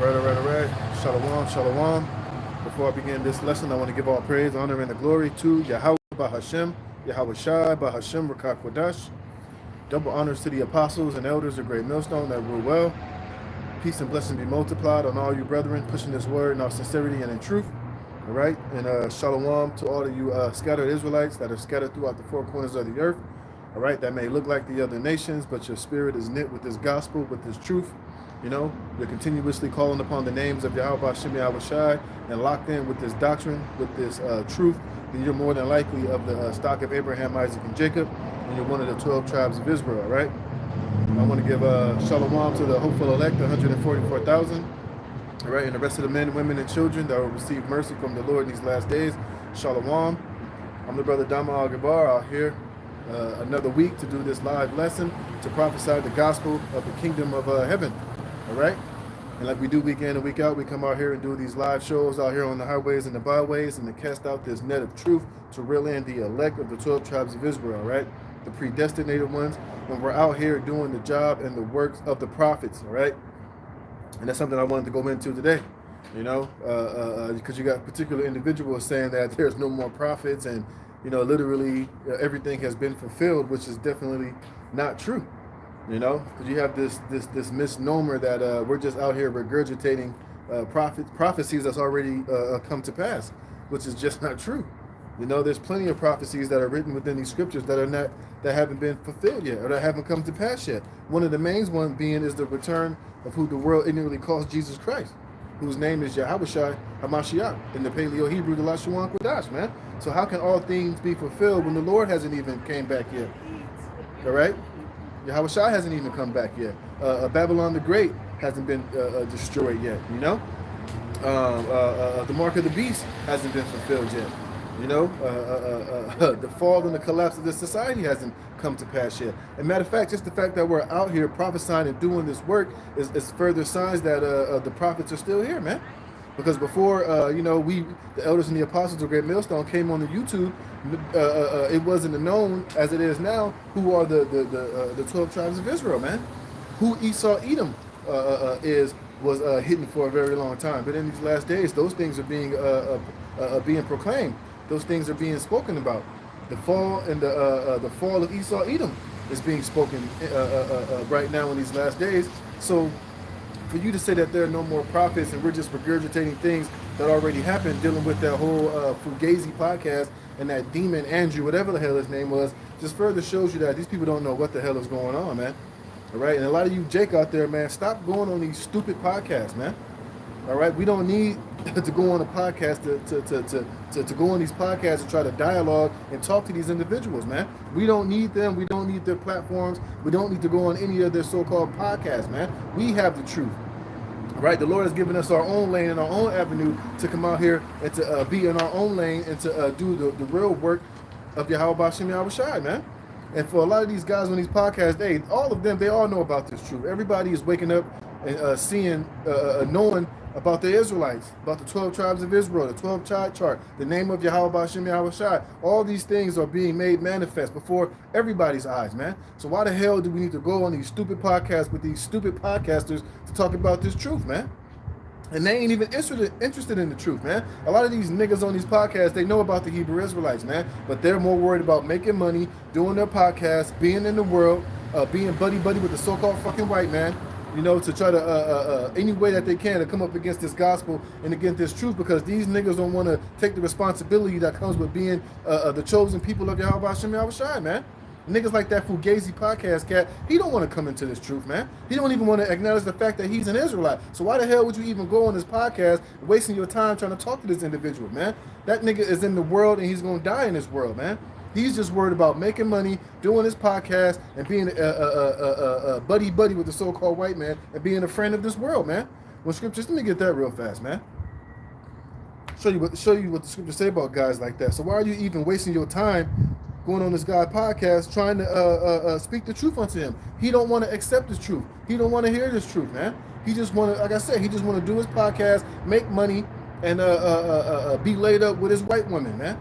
All right. Shalom, shalom. Before I begin this lesson, I want to give all praise, honor, and the glory to Yahweh Bahashem, Yahweh Shai, Bahashem, Rakak Wadash. Double honors to the apostles and elders of Great Millstone that rule well. Peace and blessing be multiplied on all you brethren, pushing this word in all sincerity and in truth. All right. And shalom to all of you scattered Israelites that are scattered throughout the four corners of the earth. All right. That may look like the other nations, but your spirit is knit with this gospel, with this truth. You know, you're continuously calling upon the names of Yahweh Shem Yahweh Shai and locked in with this doctrine, with this truth, then you're more than likely of the stock of Abraham, Isaac, and Jacob, and you're one of the 12 tribes of Israel, all right? I want to give shalom to the hopeful elect, the 144,000, all right, and the rest of the men, women, and children that will receive mercy from the Lord in these last days. Shalom. I'm the brother Dama Al-Gabar out here another week to do this live lesson to prophesy the gospel of the kingdom of heaven. All right, and like we do week in and week out, we come out here and do these live shows out here on the highways and the byways, and to cast out this net of truth to reel in the elect of the 12 tribes of Israel. All right, the predestinated ones, when we're out here doing the job and the works of the prophets. All right, and that's something I wanted to go into today. You know, because you got particular individuals saying that there's no more prophets, and you know, literally everything has been fulfilled, which is definitely not true. You know, because you have this misnomer that we're just out here regurgitating prophecies that's already come to pass, which is just not true. You know, there's plenty of prophecies that are written within these scriptures that haven't been fulfilled yet, or that haven't come to pass yet. One of the main ones being is the return of who the world ignorantly calls Jesus Christ, whose name is Yahweh Shai HaMashiach, in the Paleo Hebrew, the Lashawan Kodash, man. So how can all things be fulfilled when the Lord hasn't even came back yet? All right? Yahweh Shai hasn't even come back yet. Babylon the Great hasn't been destroyed yet, you know? The mark of the beast hasn't been fulfilled yet, you know? The fall and the collapse of this society hasn't come to pass yet. As a matter of fact, just the fact that we're out here prophesying and doing this work is further signs that the prophets are still here, man. Because before, you know, the elders and the apostles of Great Millstone came on the YouTube, it wasn't known as it is now who are the 12 tribes of Israel, man. Who Esau Edom was hidden for a very long time. But in these last days, those things are being proclaimed. Those things are being spoken about. The fall and the fall of Esau Edom is being spoken right now in these last days. So for you to say that there are no more prophets and we're just regurgitating things that already happened, dealing with that whole Fugazi podcast and that demon Andrew, whatever the hell his name was, just further shows you that these people don't know what the hell is going on, man. All right, and a lot of you Jake out there, man, stop going on these stupid podcasts, man. All right, we don't need to go on a podcast to go on these podcasts and try to dialogue and talk to these individuals, man. We don't need them. We don't need their platforms. We don't need to go on any of their so-called podcasts, man. We have the truth. All right, the Lord has given us our own lane and our own avenue to come out here and to be in our own lane and to do the real work of Yahweh Shem Yahweh Shai, man. And for a lot of these guys on these podcasts, all of them, they all know about this truth. Everybody is waking up and seeing, knowing about the Israelites, about the 12 tribes of Israel, the 12 tribe chart, the name of Yahweh Shem Yahweh Shai. All these things are being made manifest before everybody's eyes, man. So why the hell do we need to go on these stupid podcasts with these stupid podcasters to talk about this truth, man? And they ain't even interested in the truth, man. A lot of these niggas on these podcasts, they know about the Hebrew Israelites, man. But they're more worried about making money, doing their podcasts, being in the world, being buddy-buddy with the so-called fucking white man, you know, to try to, any way that they can to come up against this gospel and against this truth, because these niggas don't want to take the responsibility that comes with being the chosen people of Yahweh Shem Yahweh Shai, man. Niggas like that Fugazi podcast cat, he don't want to come into this truth, man. He don't even want to acknowledge the fact that he's an Israelite. So why the hell would you even go on this podcast wasting your time trying to talk to this individual, man? That nigga is in the world and he's going to die in this world, man. He's just worried about making money, doing his podcast, and being buddy-buddy with the so-called white man and being a friend of this world, man. When scriptures, let me get that real fast, man. Show you what the scriptures say about guys like that. So why are you even wasting your time going on this guy podcast trying to speak the truth unto him? He don't want to accept this truth. He don't want to hear this truth, man. He just want to, like I said, he just want to do his podcast, make money, and be laid up with his white woman, man.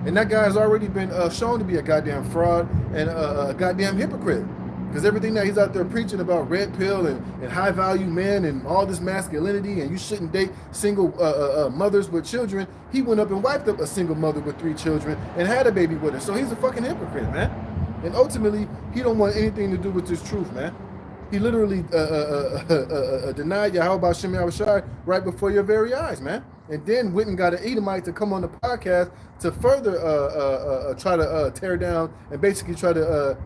And that guy has already been shown to be a goddamn fraud and a goddamn hypocrite. Because everything that he's out there preaching about red pill and high value men and all this masculinity and you shouldn't date single mothers with children, he went up and wiped up a single mother with 3 children and had a baby with her. So he's a fucking hypocrite, man. And ultimately, he don't want anything to do with this truth, man. He literally denied Yahweh Hashem Yahushai right before your very eyes, man. And then went and got an Edomite to come on the podcast to further try to tear down and basically try to,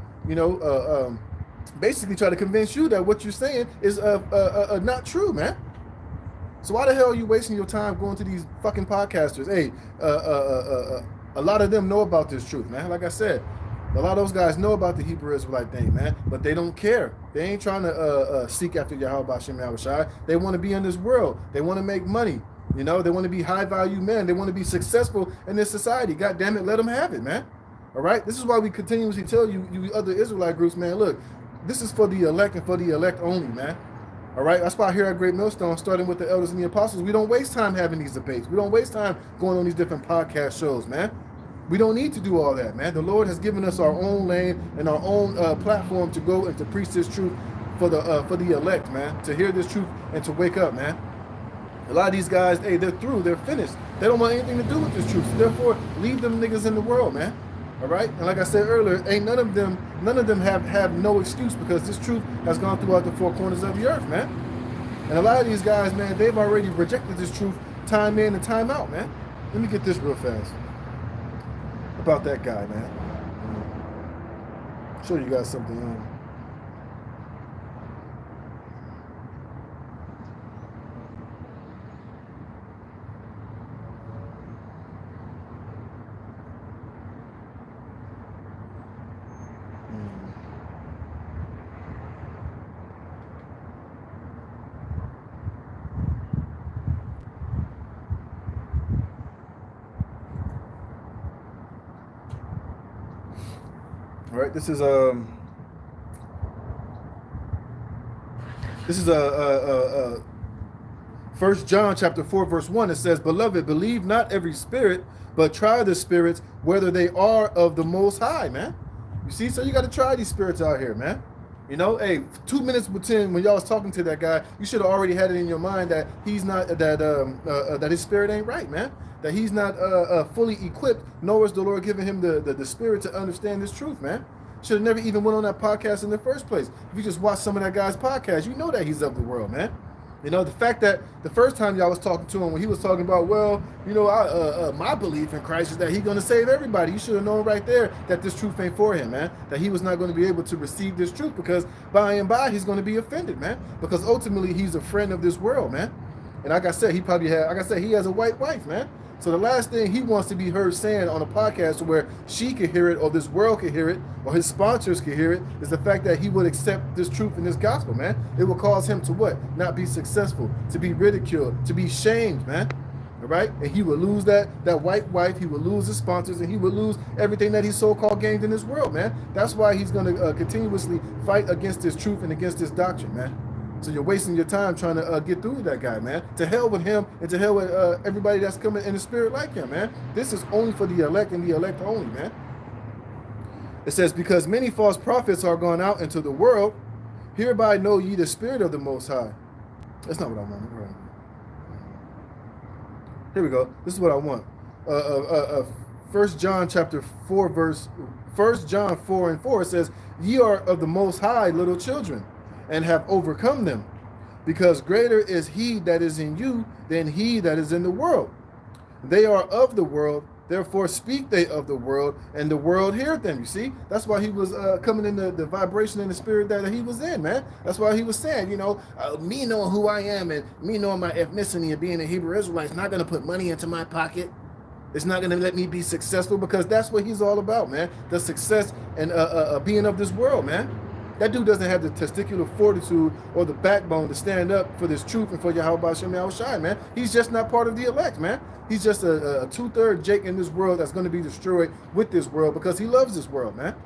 basically try to convince you that what you're saying is not true, man. So why the hell are you wasting your time going to these fucking podcasters? Hey, a lot of them know about this truth, man. Like I said, a lot of those guys know about the Hebrew Israelite thing, man, but they don't care. They ain't trying to seek after Yahweh Hashem Yahushai. They want to be in this world. They want to make money. They want to be high value men. They want to be successful in this society. God damn it, let them have it, man. All right? This is why we continuously tell you other Israelite groups, man, look, this is for the elect and for the elect only, man. All right? That's why here at Great Millstone, starting with the elders and the apostles, we don't waste time having these debates. We don't waste time going on these different podcast shows, man. We don't need to do all that, man. The Lord has given us our own lane and our own platform to go and to preach this truth for the elect, man, to hear this truth and to wake up, man. A lot of these guys, hey, they're through, they're finished. They don't want anything to do with this truth. So therefore, leave them niggas in the world, man. All right? And like I said earlier, ain't none of them have no excuse because this truth has gone throughout the 4 corners of the earth, man. And a lot of these guys, man, they've already rejected this truth time in and time out, man. Let me get this real fast about that guy, man. Show you guys something. All right, this is First John chapter 4 verse 1. It says, "Beloved, believe not every spirit, but try the spirits whether they are of the Most High." Man, you see, so you got to try these spirits out here, man. Hey, 2 minutes within when y'all was talking to that guy, you should have already had it in your mind that he's not that his spirit ain't right, man. That he's not fully equipped, nor is the Lord giving him the spirit to understand this truth, man. Should have never even went on that podcast in the first place. If you just watch some of that guy's podcast, you know that he's of the world, man. The fact that the first time y'all was talking to him, when he was talking about, well, my belief in Christ is that he's going to save everybody. You should have known right there that this truth ain't for him, man. That he was not going to be able to receive this truth because by and by he's going to be offended, man. Because ultimately he's a friend of this world, man. And like I said, he has a white wife, man. So the last thing he wants to be heard saying on a podcast where she could hear it or this world could hear it or his sponsors could hear it is the fact that he would accept this truth in this gospel, man. It will cause him to what? Not be successful, to be ridiculed, to be shamed, man. All right? And he would lose that white wife, he would lose his sponsors, and he would lose everything that he so-called gained in this world, man. That's why he's going to continuously fight against this truth and against this doctrine, man. So you're wasting your time trying to get through that guy, man. To hell with him and to hell with everybody that's coming in the spirit like him, man. This is only for the elect and the elect only, man. It says, because many false prophets are gone out into the world, hereby know ye the spirit of the Most High. That's not what I want. Right. Here we go. This is what I want. 1 John chapter 4 verse 1 John 4 and 4 it says, ye are of the Most High little children, and have overcome them, because greater is he that is in you than he that is in the world. They are of the world, therefore speak they of the world, and the world heareth them. You see, that's why he was coming in the vibration and the spirit that he was in, man. That's why he was saying, me knowing who I am and me knowing my ethnicity and being a Hebrew Israelite is not going to put money into my pocket. It's not going to let me be successful, because that's what he's all about, man. The success and being of this world, man. That dude doesn't have the testicular fortitude or the backbone to stand up for this truth and for Yahweh Hashem Yahushai, man. He's just not part of the elect, man. He's just a two-third Jake in this world that's going to be destroyed with this world because he loves this world, man.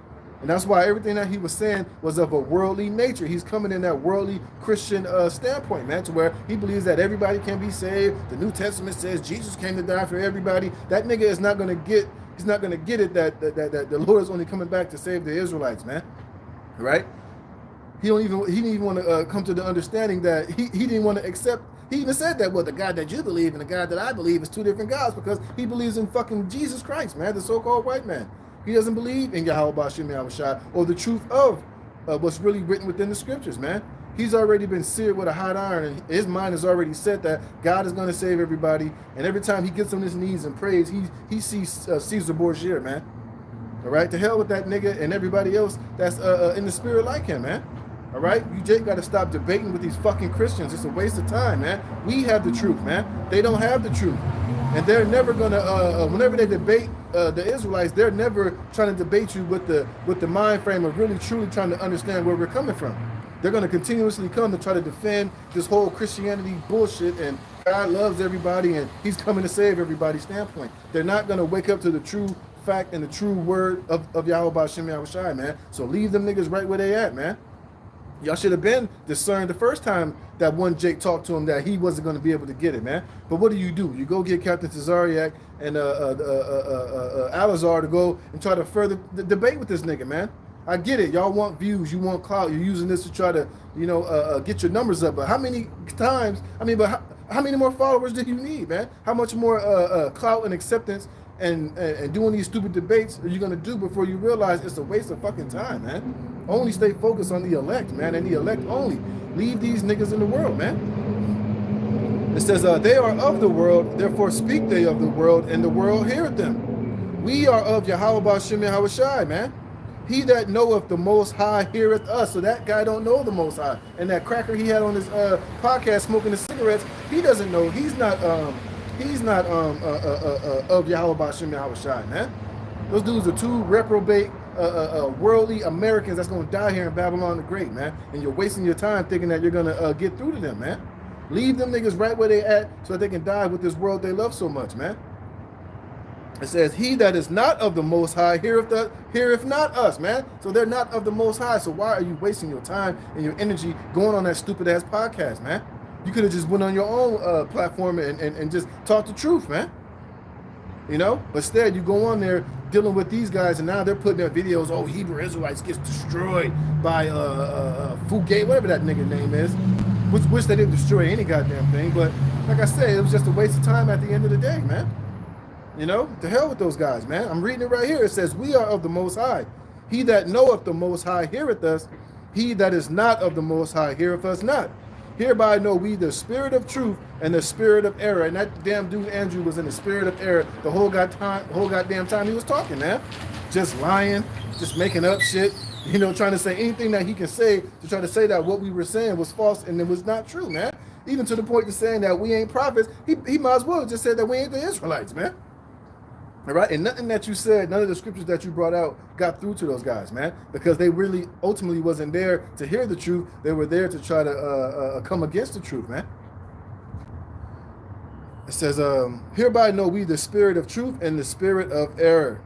And that's why everything that he was saying was of a worldly nature. He's coming in that worldly Christian standpoint, man, to where he believes that everybody can be saved. The New Testament says Jesus came to die for everybody. That nigga is not going to get, he's not going to get it that the Lord is only coming back to save the Israelites, man. Right? He didn't even want to come to the understanding that he didn't want to accept. He even said that, well, the God that you believe and the God that I believe is two different gods, because he believes in fucking Jesus Christ, man, the so-called white man. He doesn't believe in Yahweh Bashim Yahushua or the truth of what's really written within the scriptures, man. He's already been seared with a hot iron, and his mind has already set that God is going to save everybody. And every time he gets on his knees and prays, he sees Caesar Borgia, man. All right, to hell with that nigga and everybody else that's in the spirit like him, man. All right, you just got to stop debating with these fucking Christians. It's a waste of time, man. We have the truth, man. They don't have the truth, and they're never gonna. Whenever they debate the Israelites, they're never trying to debate you with the mind frame of really truly trying to understand where we're coming from. They're gonna continuously come to try to defend this whole Christianity bullshit and God loves everybody and He's coming to save everybody standpoint. They're not gonna wake up to the true fact and the true word of Yahweh B'Shem Yahushai, man. So leave them niggas right where they at, man. Y'all should have been discerned the first time that one Jake talked to him that he wasn't going to be able to get it, man. But what do? You go get Captain Cesariak and Alazar to go and try to further the debate with this nigga, man. I get it. Y'all want views. You want clout. You're using this to try to, get your numbers up. But how many times, how many more followers do you need, man? How much more clout and acceptance and doing these stupid debates are you going to do before you realize it's a waste of fucking time, man? Only stay focused on the elect, man, and the elect only. Leave these niggas in the world, man. It says, they are of the world, therefore speak they of the world, and the world heareth them. We are of Yahweh B'Shem Yahushai, man. He that knoweth the Most High heareth us. So that guy don't know the Most High. And that cracker he had on his podcast smoking his cigarettes, he doesn't know. He's not of Yahweh B'Shem Yahushai, man. Those dudes are two reprobate, worldly Americans that's going to die here in Babylon the Great, man. And you're wasting your time thinking that you're going to get through to them, man. Leave them niggas right where they at so that they can die with this world they love so much, man. It says, he that is not of the Most High heareth not us, man. So they're not of the Most High. So why are you wasting your time and your energy going on that stupid-ass podcast, man? You could have just went on your own platform and just talk the truth, man. But instead you go on there dealing with these guys, and now they're putting their videos, oh, Hebrew Israelites gets destroyed by Fugate, whatever that nigga name is, which they didn't destroy any goddamn thing, but like I said, it was just a waste of time at the end of the day, man. To hell with those guys, man. I'm reading it right here. It says, we are of the Most High. He that knoweth the Most High heareth us. He that is not of the Most High heareth us not. Hereby know we the spirit of truth and the spirit of error. And that damn dude Andrew was in the spirit of error the whole goddamn time he was talking, man. Just lying, just making up shit, trying to say anything that he can say to try to say that what we were saying was false and it was not true, man. Even to the point of saying that we ain't prophets, he might as well have just said that we ain't the Israelites, man. All right, and nothing that you said, none of the scriptures that you brought out got through to those guys, man, because they really ultimately wasn't there to hear the truth. They were there to try to come against the truth, man. It says, hereby know we the spirit of truth and the spirit of error.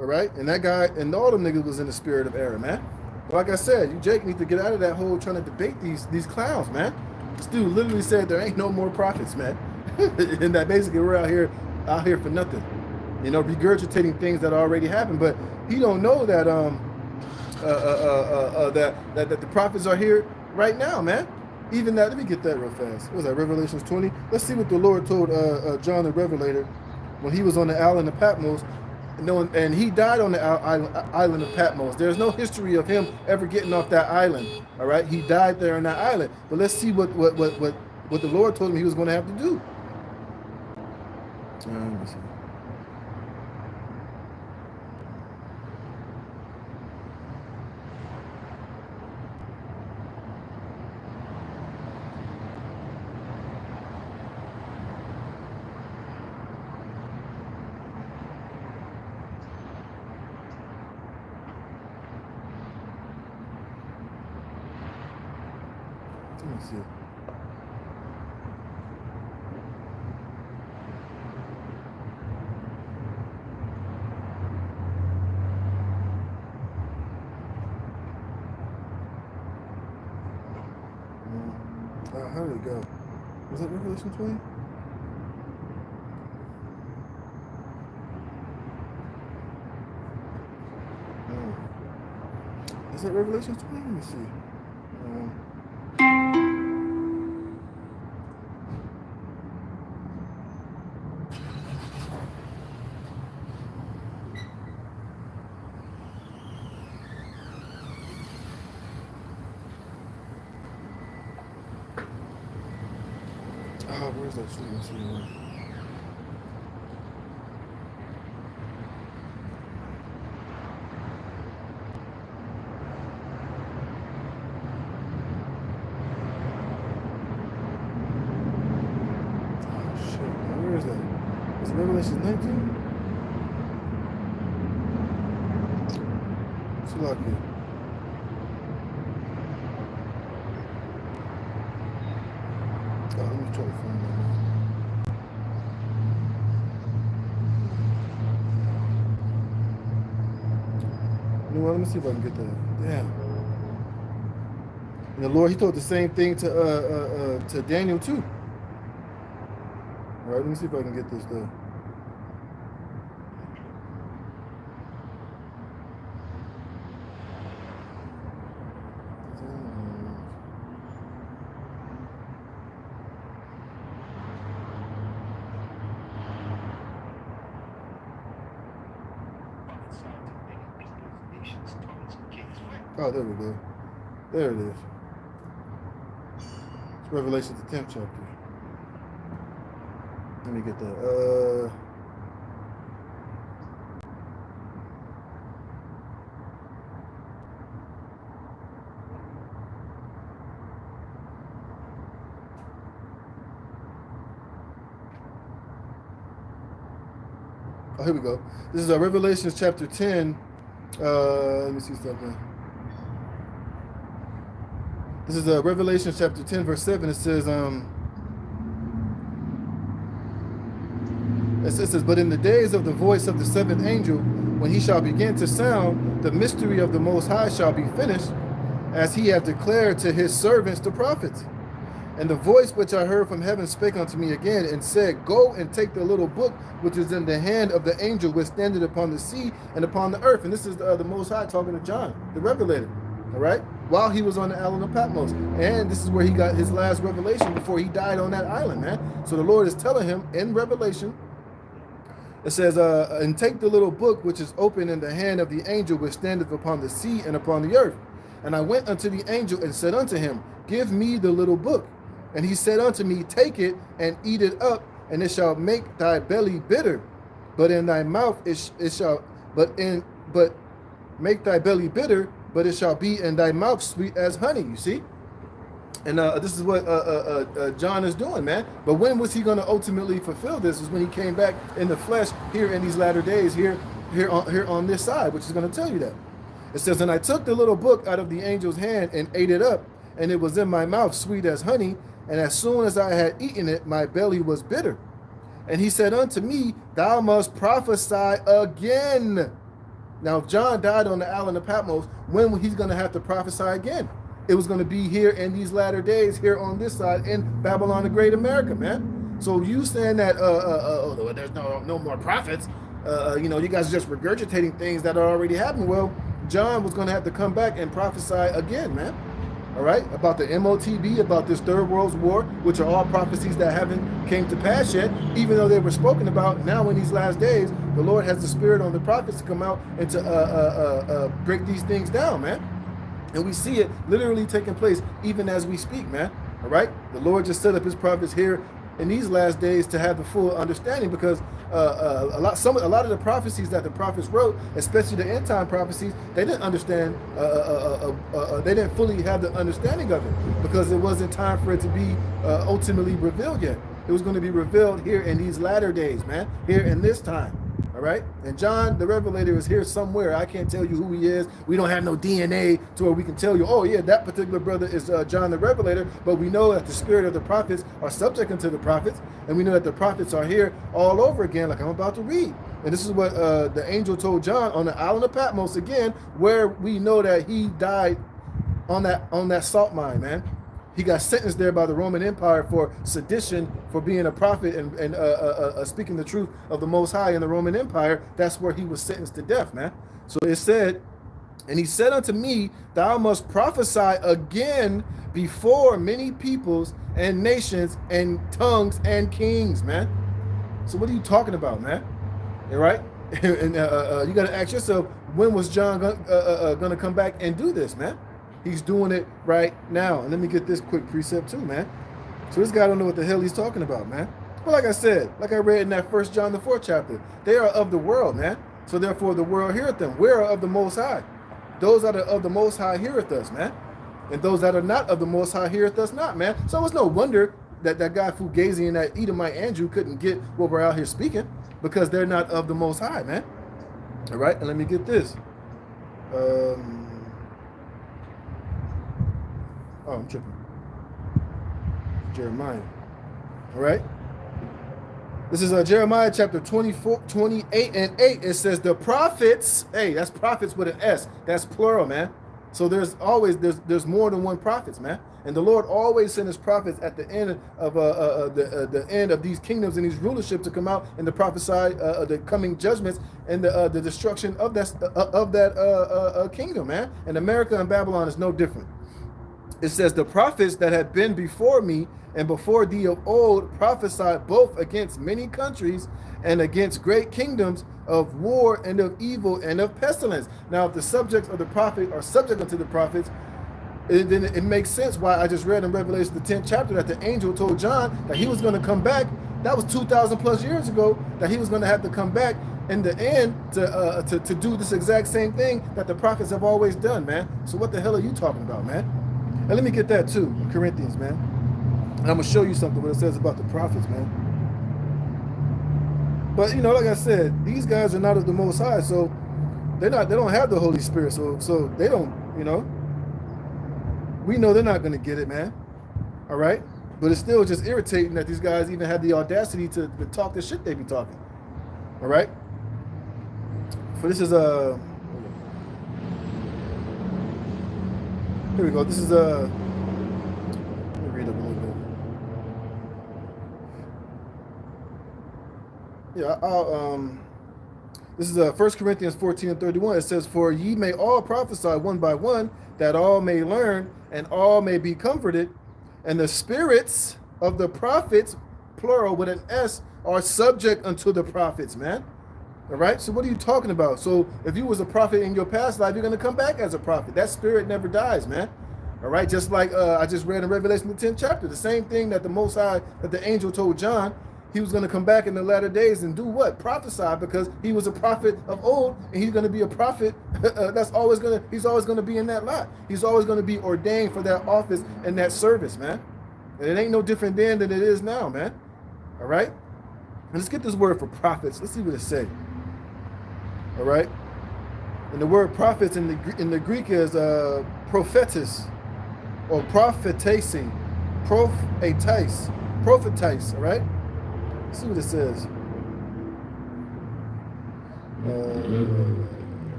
All right, and that guy and all them niggas was in the spirit of error, man. But like I said, you Jake need to get out of that hole trying to debate these clowns, man. This dude literally said there ain't no more prophets, man, and that basically we're out here for nothing. Regurgitating things that already happened, but he don't know that that the prophets are here right now, man. Even that, let me get that real fast. What was that, Revelations 20? Let's see what the Lord told John the Revelator when he was on the island of Patmos, and he died on the island of Patmos. There's no history of him ever getting off that island. All right, he died there on that island. But let's see what the Lord told him he was going to have to do. Let me see. Let me see. How did it go? Was that Revelation 20? Is that Revelation 20? Let me see. Oh, where's that street? Let's see where. Oh shit, man. Where is that? Is it Revelation 19? What's it like here? Oh, let me try to find that. You know what? Let me see if I can get that. Damn. And the Lord, He told the same thing to Daniel too. All right, let me see if I can get this though. Oh, there we go. There it is. It's Revelation, the 10th chapter. Let me get that. Oh, here we go. This is Revelation chapter 10. Let me see something. This is Revelation chapter 10, verse 7. It says, it says, but in the days of the voice of the seventh angel, when he shall begin to sound, the mystery of the Most High shall be finished, as he hath declared to his servants the prophets. And the voice which I heard from heaven spake unto me again, and said, go and take the little book which is in the hand of the angel which standeth upon the sea and upon the earth. And this is the Most High talking to John, the Revelator, all right, while he was on the island of Patmos. And this is where he got his last revelation before he died on that island, man. So the Lord is telling him in Revelation, it says, and take the little book which is open in the hand of the angel which standeth upon the sea and upon the earth. And I went unto the angel and said unto him, give me the little book. And he said unto me, take it and eat it up, and it shall make thy belly bitter, but in thy mouth it shall make thy belly bitter, but it shall be in thy mouth sweet as honey. You see? And this is what John is doing, man. But when was he going to ultimately fulfill this? Is when he came back in the flesh here in these latter days, here on this side, which is going to tell you that. It says, and I took the little book out of the angel's hand and ate it up, and it was in my mouth sweet as honey. And as soon as I had eaten it, my belly was bitter. And he said unto me, thou must prophesy again. Now, if John died on the island of Patmos, when he's going to have to prophesy again? It was going to be here in these latter days, here on this side in Babylon the Great America, man. So you saying that there's no more prophets, you guys are just regurgitating things that are already happening. Well, John was going to have to come back and prophesy again, man. All right, about the MOTB, about this third world war, which are all prophecies that haven't came to pass yet, even though they were spoken about. Now in these last days, the Lord has the spirit on the prophets to come out and to break these things down, man. And we see it literally taking place even as we speak, man. All right, the Lord just set up his prophets here in these last days to have the full understanding, because a lot of the prophecies that the prophets wrote, especially the end time prophecies, they didn't understand. They didn't fully have the understanding of it, because it wasn't time for it to be ultimately revealed yet. It was going to be revealed here in these latter days, man. Here in this time. All right, and John the Revelator is here somewhere. I can't tell you who he is. We don't have no DNA to where we can tell you, oh yeah, that particular brother is John the Revelator. But we know that the spirit of the prophets are subject unto the prophets, and we know that the prophets are here all over again, like I'm about to read. And this is what the angel told John on the island of Patmos again, where we know that he died on that salt mine, man. He got sentenced there by the Roman Empire for sedition, for being a prophet and speaking the truth of the Most High in the Roman Empire. That's where he was sentenced to death, man. So it said, and he said unto me, thou must prophesy again before many peoples and nations and tongues and kings, man. So what are you talking about, man? All right? And you got to ask yourself, when was John going to come back and do this, man? He's doing it right now. And let me get this quick precept too, man. So this guy don't know what the hell he's talking about, man. But like I said, like I read in that 1 John the 4th chapter, they are of the world, man. So therefore the world heareth them. We are of the Most High. Those that are of the Most High heareth us, man. And those that are not of the Most High heareth us not, man. So it's no wonder that that guy Fugazi and that Edomite Andrew couldn't get what we're out here speaking, because they're not of the Most High, man. All right, and let me get this. Oh, I'm tripping. Jeremiah. All right. This is Jeremiah chapter 24, 28 and 8. It says the prophets, hey, that's prophets with an S. That's plural, man. So there's always, there's more than one prophets, man. And the Lord always sent his prophets at the end of the end of these kingdoms and these rulership to come out and to prophesy the coming judgments and the destruction of that kingdom, man. And America and Babylon is no different. It says the prophets that had been before me and before thee of old prophesied both against many countries and against great kingdoms of war and of evil and of pestilence. Now, if the subjects of the prophet are subject unto the prophets, then it makes sense why I just read in Revelation the 10th chapter that the angel told John that he was going to come back. That was 2,000 plus years ago, that he was going to have to come back in the end to do this exact same thing that the prophets have always done, man. So what the hell are you talking about, man? And let me get that too, Corinthians, man. And I'm gonna show you something what it says about the prophets, man. But you know, like I said, these guys are not of the Most High, so they don't have the Holy Spirit, so they don't, you know. We know they're not gonna get it, man. All right, but it's still just irritating that these guys even have the audacity to talk the shit they be talking. All right. For this is here we go. This is let me read up a little bit. Yeah, this is 1 Corinthians 14 and 31. It says, for ye may all prophesy one by one, that all may learn and all may be comforted. And the spirits of the prophets, plural with an S, are subject unto the prophets, man. All right, so what are you talking about? So if you was a prophet in your past life, you're going to come back as a prophet. That spirit never dies, man. All right, just like I just read in Revelation the 10th chapter, the same thing that the Most High, that the angel told John, he was going to come back in the latter days and do what? Prophesy, because he was a prophet of old, and he's going to be a prophet. He's always going to be in that lot. He's always going to be ordained for that office and that service, man. And it ain't no different then than it is now, man. All right, and let's get this word for prophets. Let's see what it says. All right, and the word prophets in the Greek is prophetis or prophetesing, prophetise. All right, let's see what it says.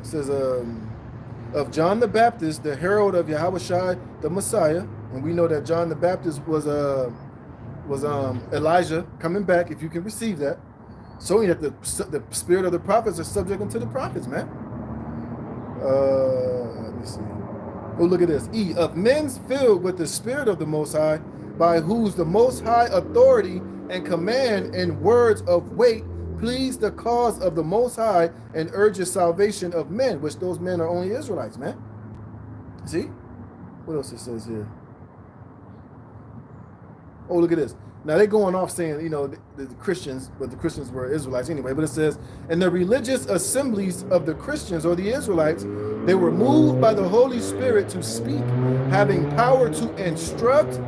It says of John the Baptist, the herald of Yahushua the Messiah, and we know that John the Baptist was Elijah coming back. If you can receive that. So that the spirit of the prophets are subject unto the prophets, man. Let me see. Oh, look at this. E, of men filled with the spirit of the Most High, by whose the Most High authority and command and words of weight please the cause of the Most High and urges salvation of men, which those men are only Israelites, man. See? What else it says here? Oh, look at this. Now they're going off saying, you know, the Christians, but the Christians were Israelites anyway. But it says, and the religious assemblies of the Christians or the Israelites, they were moved by the Holy Spirit to speak, having power to instruct,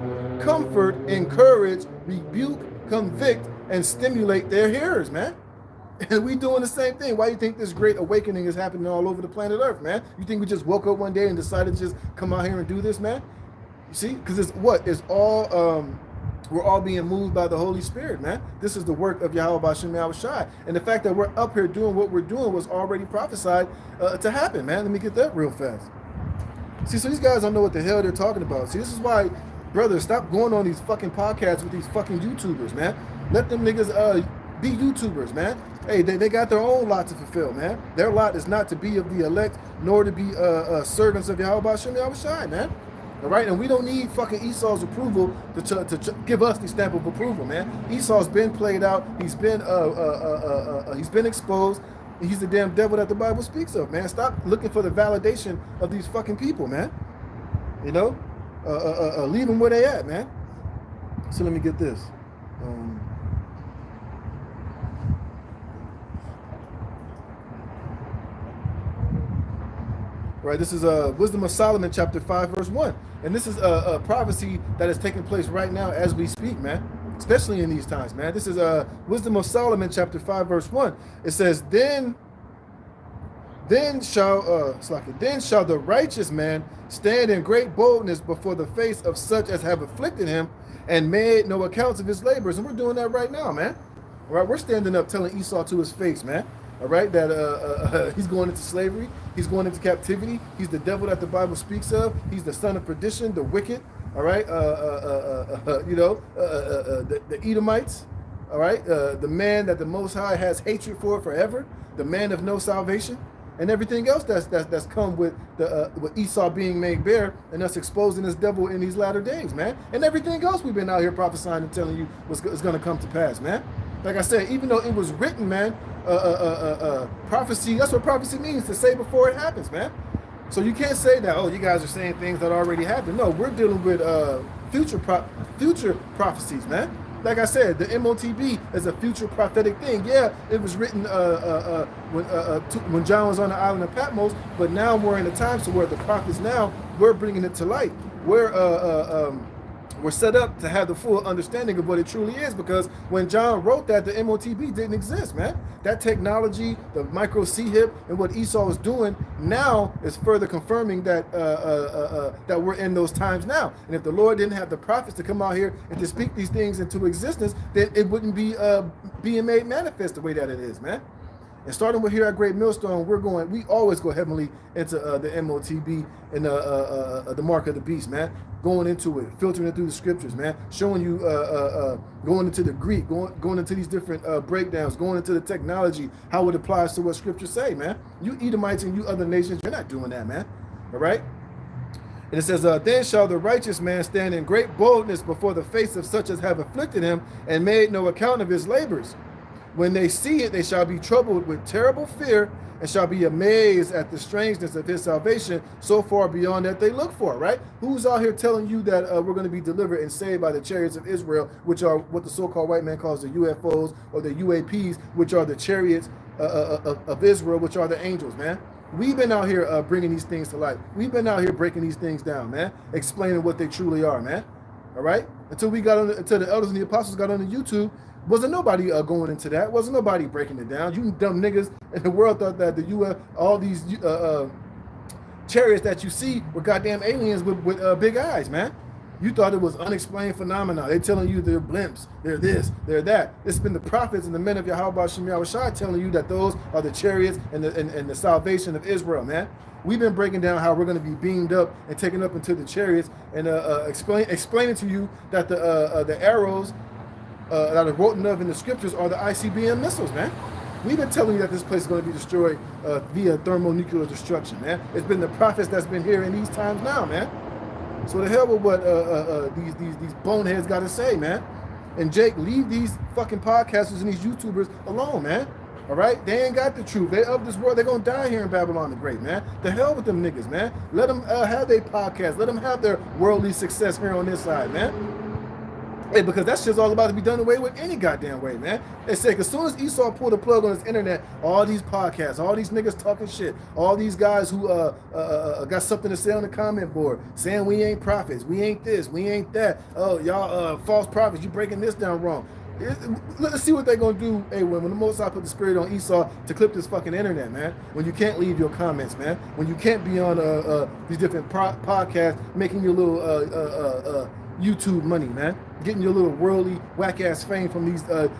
comfort, encourage, rebuke, convict, and stimulate their hearers, man. And we doing the same thing. Why do you think this great awakening is happening all over the planet Earth, man? You think we just woke up one day and decided to just come out here and do this, man? You see? Because it's what? It's all... we're all being moved by the Holy Spirit, man. This is the work of Yahweh B'Shem Yahushai. And the fact that we're up here doing what we're doing was already prophesied to happen, man. Let me get that real fast. See, so these guys don't know what the hell they're talking about. See, this is why, brothers, stop going on these fucking podcasts with these fucking YouTubers, man. Let them niggas be YouTubers, man. Hey, they got their own lot to fulfill, man. Their lot is not to be of the elect, nor to be servants of Yahweh B'Shem Yahushai, man. All right, and we don't need fucking Esau's approval to give us the stamp of approval, man. Esau's been played out. He's been exposed. He's the damn devil that the Bible speaks of, man. Stop looking for the validation of these fucking people, man. You know, leave them where they at, man. So let me get this. Right, this is Wisdom of Solomon, chapter 5, verse 1. And this is a prophecy that is taking place right now as we speak, man. Especially in these times, man. This is Wisdom of Solomon, chapter 5, verse 1. It says, Then shall the righteous man stand in great boldness before the face of such as have afflicted him and made no accounts of his labors. And we're doing that right now, man. All right, we're standing up telling Esau to his face, man. All right, that he's going into slavery, he's going into captivity, he's the devil that the Bible speaks of, he's the son of perdition, the wicked, all right, the Edomites, all right, the man that the Most High has hatred for forever, the man of no salvation, and everything else that's come with with Esau being made bare and us exposing this devil in these latter days, man, and everything else we've been out here prophesying and telling you is going to come to pass, man. Like I said, even though it was written, man, prophecy, that's what prophecy means, to say before it happens, man. So you can't say that, oh, you guys are saying things that already happened. No, we're dealing with future prophecies, man. Like I said, the MOTB is a future prophetic thing. Yeah, it was written when John was on the island of Patmos, but now we're in a time so where the prophets now, we're bringing it to light. We're set up to have the full understanding of what it truly is, because when John wrote that, the MOTB didn't exist, man. That technology, the micro C-HIP, and what Esau was doing now is further confirming that that we're in those times now. And if the Lord didn't have the prophets to come out here and to speak these things into existence, then it wouldn't be being made manifest the way that it is, man. And starting with here at Great Millstone, we always go heavily into the MOTB and the mark of the beast, man. Going into it, filtering it through the scriptures, man. Showing you, going into the Greek, going into these different breakdowns, going into the technology, how it applies to what scriptures say, man. You Edomites and you other nations, you're not doing that, man. All right? And it says, Then shall the righteous man stand in great boldness before the face of such as have afflicted him and made no account of his labors. When they see it, they shall be troubled with terrible fear and shall be amazed at the strangeness of his salvation so far beyond that they look for, right? Who's out here telling you that we're going to be delivered and saved by the chariots of Israel, which are what the so-called white man calls the UFOs, or the UAPs, which are the chariots of Israel, which are the angels, man? We've been out here bringing these things to light. We've been out here breaking these things down, man, explaining what they truly are, man. All right? Until the elders and the apostles got on the YouTube, wasn't nobody going into that. Wasn't nobody breaking it down. You dumb niggas in the world thought that all these chariots that you see were goddamn aliens with big eyes, man. You thought it was unexplained phenomena. They're telling you they're blimps, they're this, they're that. It's been the prophets and the men of Yahweh Shem Yahushua telling you that those are the chariots and the salvation of Israel, man. We've been breaking down how we're going to be beamed up and taken up into the chariots, and explaining to you that the arrows that are written of in the scriptures are the ICBM missiles, man. We've been telling you that this place is going to be destroyed via thermonuclear destruction, man. It's been the prophets that's been here in these times now, man. So the hell with what these boneheads got to say, man. And Jake, leave these fucking podcasters and these YouTubers alone, man. All right? They ain't got the truth. They of this world. They're going to die here in Babylon the Great, man. The hell with them niggas, man. Let them have their podcast. Let them have their worldly success here on this side, man. Hey, because that shit's all about to be done away with any goddamn way, man. They say, as soon as Esau pulled the plug on his internet, all these podcasts, all these niggas talking shit, all these guys who got something to say on the comment board, saying we ain't prophets, we ain't this, we ain't that. Oh, y'all false prophets, you breaking this down wrong. Let's see what they're gonna do. Hey, when the Most High put the spirit on Esau to clip this fucking internet, man. When you can't leave your comments, man. When you can't be on these different podcasts making your little YouTube money, man. Getting your little worldly whack ass fame from these from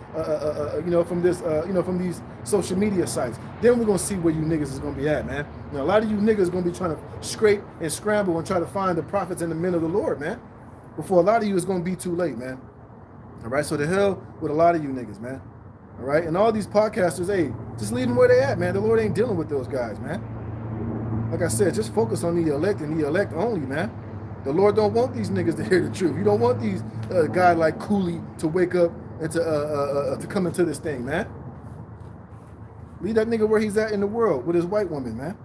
these social media sites. Then we're gonna see where you niggas is gonna be at, man. Now, a lot of you niggas is gonna be trying to scrape and scramble and try to find the prophets and the men of the Lord, man. Before a lot of you is gonna be too late, man. All right, so the hell with a lot of you niggas, man. All right, and all these podcasters, hey, just leave them where they at, man. The Lord ain't dealing with those guys, man. Like I said, just focus on the elect and the elect only, man. The Lord don't want these niggas to hear the truth. You don't want these guy like Cooley to wake up and to come into this thing, man. Leave that nigga where he's at in the world with his white woman, man.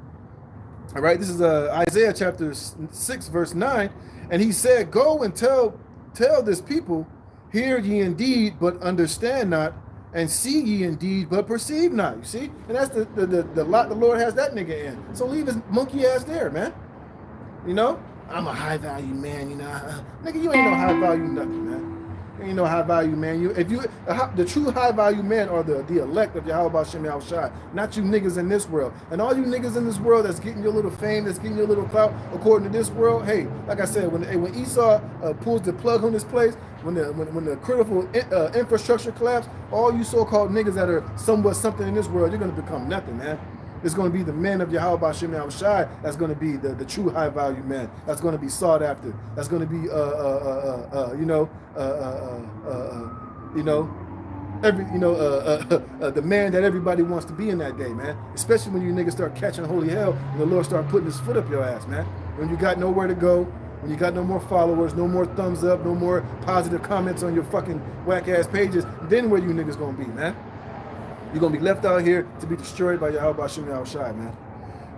All right, this is Isaiah chapter 6, verse 9. And he said, go and tell this people, Hear ye indeed, but understand not, and see ye indeed, but perceive not. You see? And that's the lot the Lord has that nigga in. So leave his monkey ass there, man. You know? I'm a high value man, you know. Nigga, you ain't no high value nothing, man. You ain't no high value man. The true high value men are the elect of Yahweh Shem Shai, not you niggas in this world. And all you niggas in this world that's getting your little fame, that's getting your little clout according to this world, hey, like I said, when Esau pulls the plug on this place, when the critical infrastructure collapse, all you so-called niggas that are somewhat something in this world, you're gonna become nothing, man. It's going to be the men of Yahweh Shem Shai that's going to be the true high value men. That's going to be sought after. That's going to be the man that everybody wants to be in that day, man. Especially when you niggas start catching holy hell and the Lord start putting his foot up your ass, man. When you got nowhere to go, when you got no more followers, no more thumbs up, no more positive comments on your fucking whack ass pages, then where you niggas going to be, man? You're going to be left out here to be destroyed by Yahweh Shem Shai, man.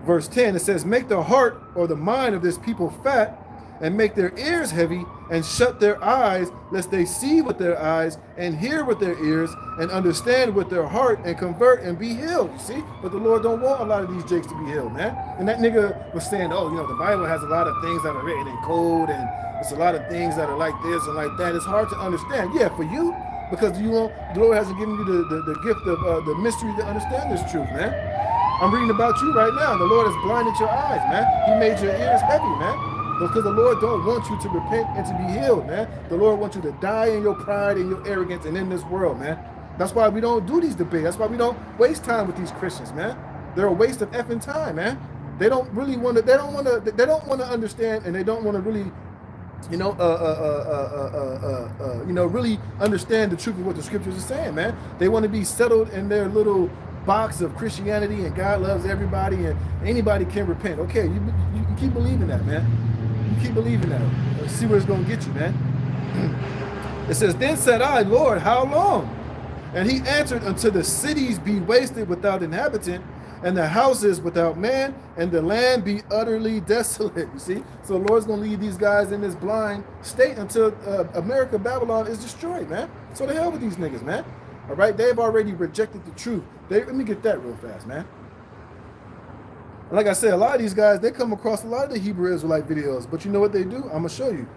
Verse 10, it says, make the heart or the mind of this people fat, and make their ears heavy, and shut their eyes, lest they see with their eyes, and hear with their ears, and understand with their heart, and convert and be healed. You see? But the Lord don't want a lot of these jakes to be healed, man. And that nigga was saying, oh, the Bible has a lot of things that are written in code, and it's a lot of things that are like this and like that. It's hard to understand. Yeah, for you, because the Lord hasn't given you the gift of the mystery to understand this truth, man. I'm reading about you right now. The Lord has blinded your eyes, man. He made your ears heavy, man. Because the Lord don't want you to repent and to be healed, man. The Lord wants you to die in your pride and your arrogance and in this world, man. That's why we don't do these debates. That's why we don't waste time with these Christians, man. They're a waste of effing time, man. They don't really want to. They don't want to understand, and they don't want to really really understand the truth of what the scriptures are saying, man. They want to be settled in their little box of Christianity and God loves everybody and anybody can repent. Okay, you keep believing that, man. You keep believing that. Let's see where it's going to get you, man. It says, then said I, Lord, how long? And he answered, until the cities be wasted without inhabitant, and the houses without man, and the land be utterly desolate. You see? So the Lord's going to leave these guys in this blind state until America, Babylon is destroyed, man. So the hell with these niggas, man. All right? They've already rejected the truth. Let me get that real fast, man. And like I said, a lot of these guys, they come across a lot of the Hebrew Israelite videos. But you know what they do? I'm going to show you.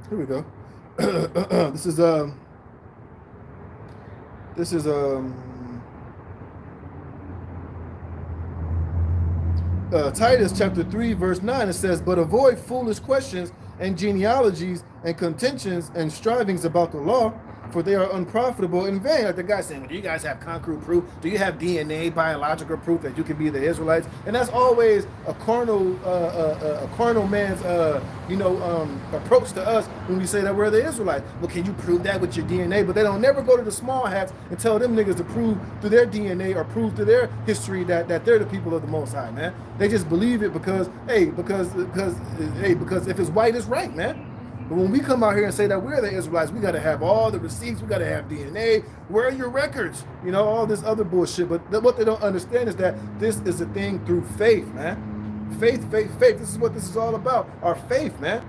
Here we go. This is Titus chapter 3 verse 9. It says, but avoid foolish questions and genealogies and contentions and strivings about the law, for they are unprofitable and vain. Like the guy saying, well, do you guys have concrete proof? Do you have DNA, biological proof that you can be the Israelites? And that's always a carnal man's approach to us when we say that we're the Israelites. Well, can you prove that with your DNA? But they don't never go to the small hats and tell them niggas to prove through their DNA or prove through their history that they're the people of the Most High, man. They just believe it because if it's white, it's right, man. But when we come out here and say that we're the Israelites, we got to have all the receipts. We got to have DNA. Where are your records? All this other bullshit. But what they don't understand is that this is a thing through faith, man. Faith. This is what this is all about. Our faith, man.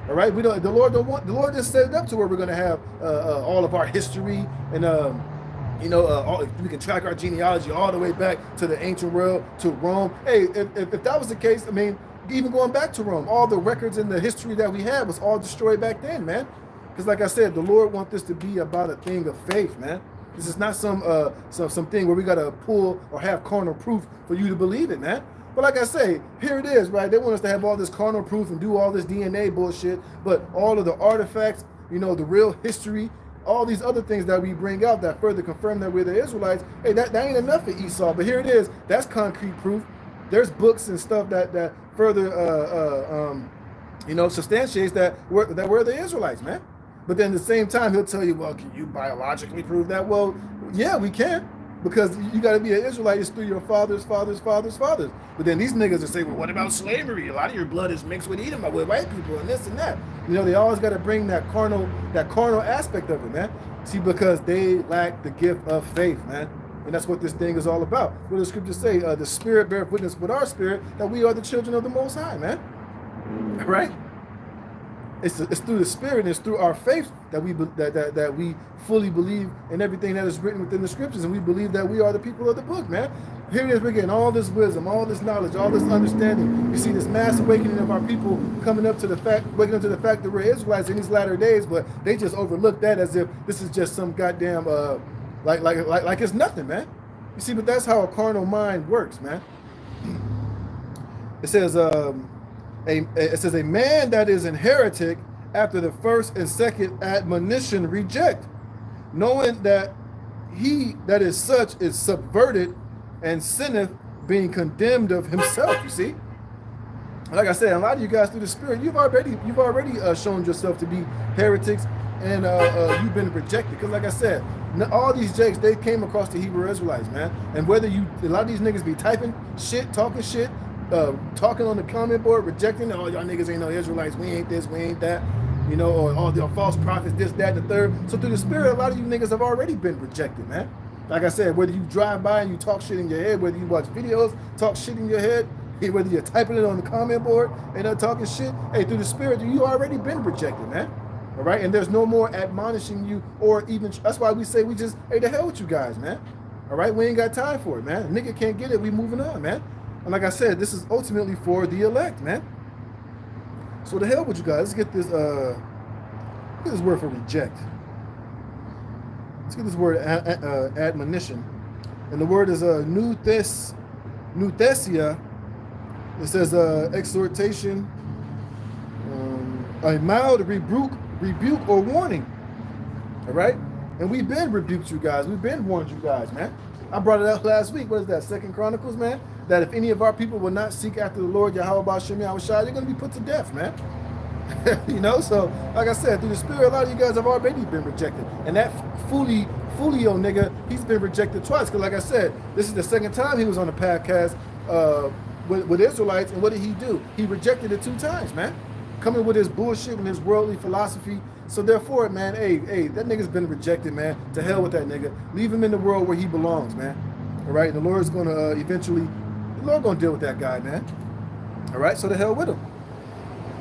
All right. The Lord just set it up to where we're going to have all of our history and we can track our genealogy all the way back to the ancient world, to Rome. Hey, if that was the case, I mean, even going back to Rome, all the records and the history that we had was all destroyed back then, man. Because like I said, the Lord wants this to be about a thing of faith, man. This is not some thing where we got to pull or have carnal proof for you to believe it, man. But like I say, here it is, right? They want us to have all this carnal proof and do all this DNA bullshit, but all of the artifacts, the real history, all these other things that we bring out that further confirm that we're the Israelites, hey, that ain't enough for Esau. But here it is. That's concrete proof. There's books and stuff that further substantiates that we're the Israelites, man. But then at the same time, he'll tell you, well, can you biologically prove that? Well, yeah, we can. Because you got to be an Israelite, it's through your fathers. But then these niggas will say, well, what about slavery? A lot of your blood is mixed with Edom, with white people, and this and that. You know, they always got to bring that carnal aspect of it, man. See, because they lack the gift of faith, man. And that's what this thing is all about. What does the scriptures say? The Spirit beareth witness with our spirit that we are the children of the Most High, man. Right? It's through the Spirit and it's through our faith that we fully believe in everything that is written within the scriptures, and we believe that we are the people of the book, man. Here it is, we're getting all this wisdom, all this knowledge, all this understanding. You see this mass awakening of our people waking up to the fact that we're Israelites in these latter days, but they just overlook that as if this is just some goddamn like it's nothing, man. You see, but that's how a carnal mind works, man. It says a man that is an heretic after the first and second admonition reject, knowing that he that is such is subverted and sinneth, being condemned of himself. You see, like I said, a lot of you guys through the Spirit, you've already shown yourself to be heretics, and you've been rejected. Because like I said, all these jakes, they came across the Hebrew Israelites, man. And whether a lot of these niggas be typing shit, talking shit, talking on the comment board, rejecting, oh, y'all niggas ain't no Israelites, we ain't this, we ain't that, you know, or all the false prophets, this, that, the third. So through the Spirit, a lot of you niggas have already been rejected, man. Like I said, whether you drive by and you talk shit in your head, whether you watch videos, talk shit in your head, whether you're typing it on the comment board and talking shit, hey, through the Spirit, you already been rejected, man. All right, and there's no more admonishing you, or even, that's why we say hey, the hell with you guys, man. All right, we ain't got time for it, man. Nigga can't get it, we moving on, man. And like I said, this is ultimately for the elect, man. So the hell with you guys. Let's get this word for reject. Let's get this word admonition. And the word is nouthesia. It says exhortation, a mild rebuke or warning. All right? And we've been rebuked you guys. We've been warned you guys, man. I brought it up last week. What is that? 2 Chronicles, man? That if any of our people will not seek after the Lord, Yahweh Ba'Shem Yahushua, they're going to be put to death, man. You know, so like I said, through the Spirit, a lot of you guys have already been rejected. And that Fulio nigga, he's been rejected twice. Because like I said, this is the second time he was on the podcast with Israelites. And what did he do? He rejected it 2 times, man. Coming with his bullshit and his worldly philosophy. So therefore, man, hey, that nigga's been rejected, man. To hell with that nigga. Leave him in the world where he belongs, man. All right, and the Lord's going to eventually, the Lord going to deal with that guy, man. All right, so the hell with him.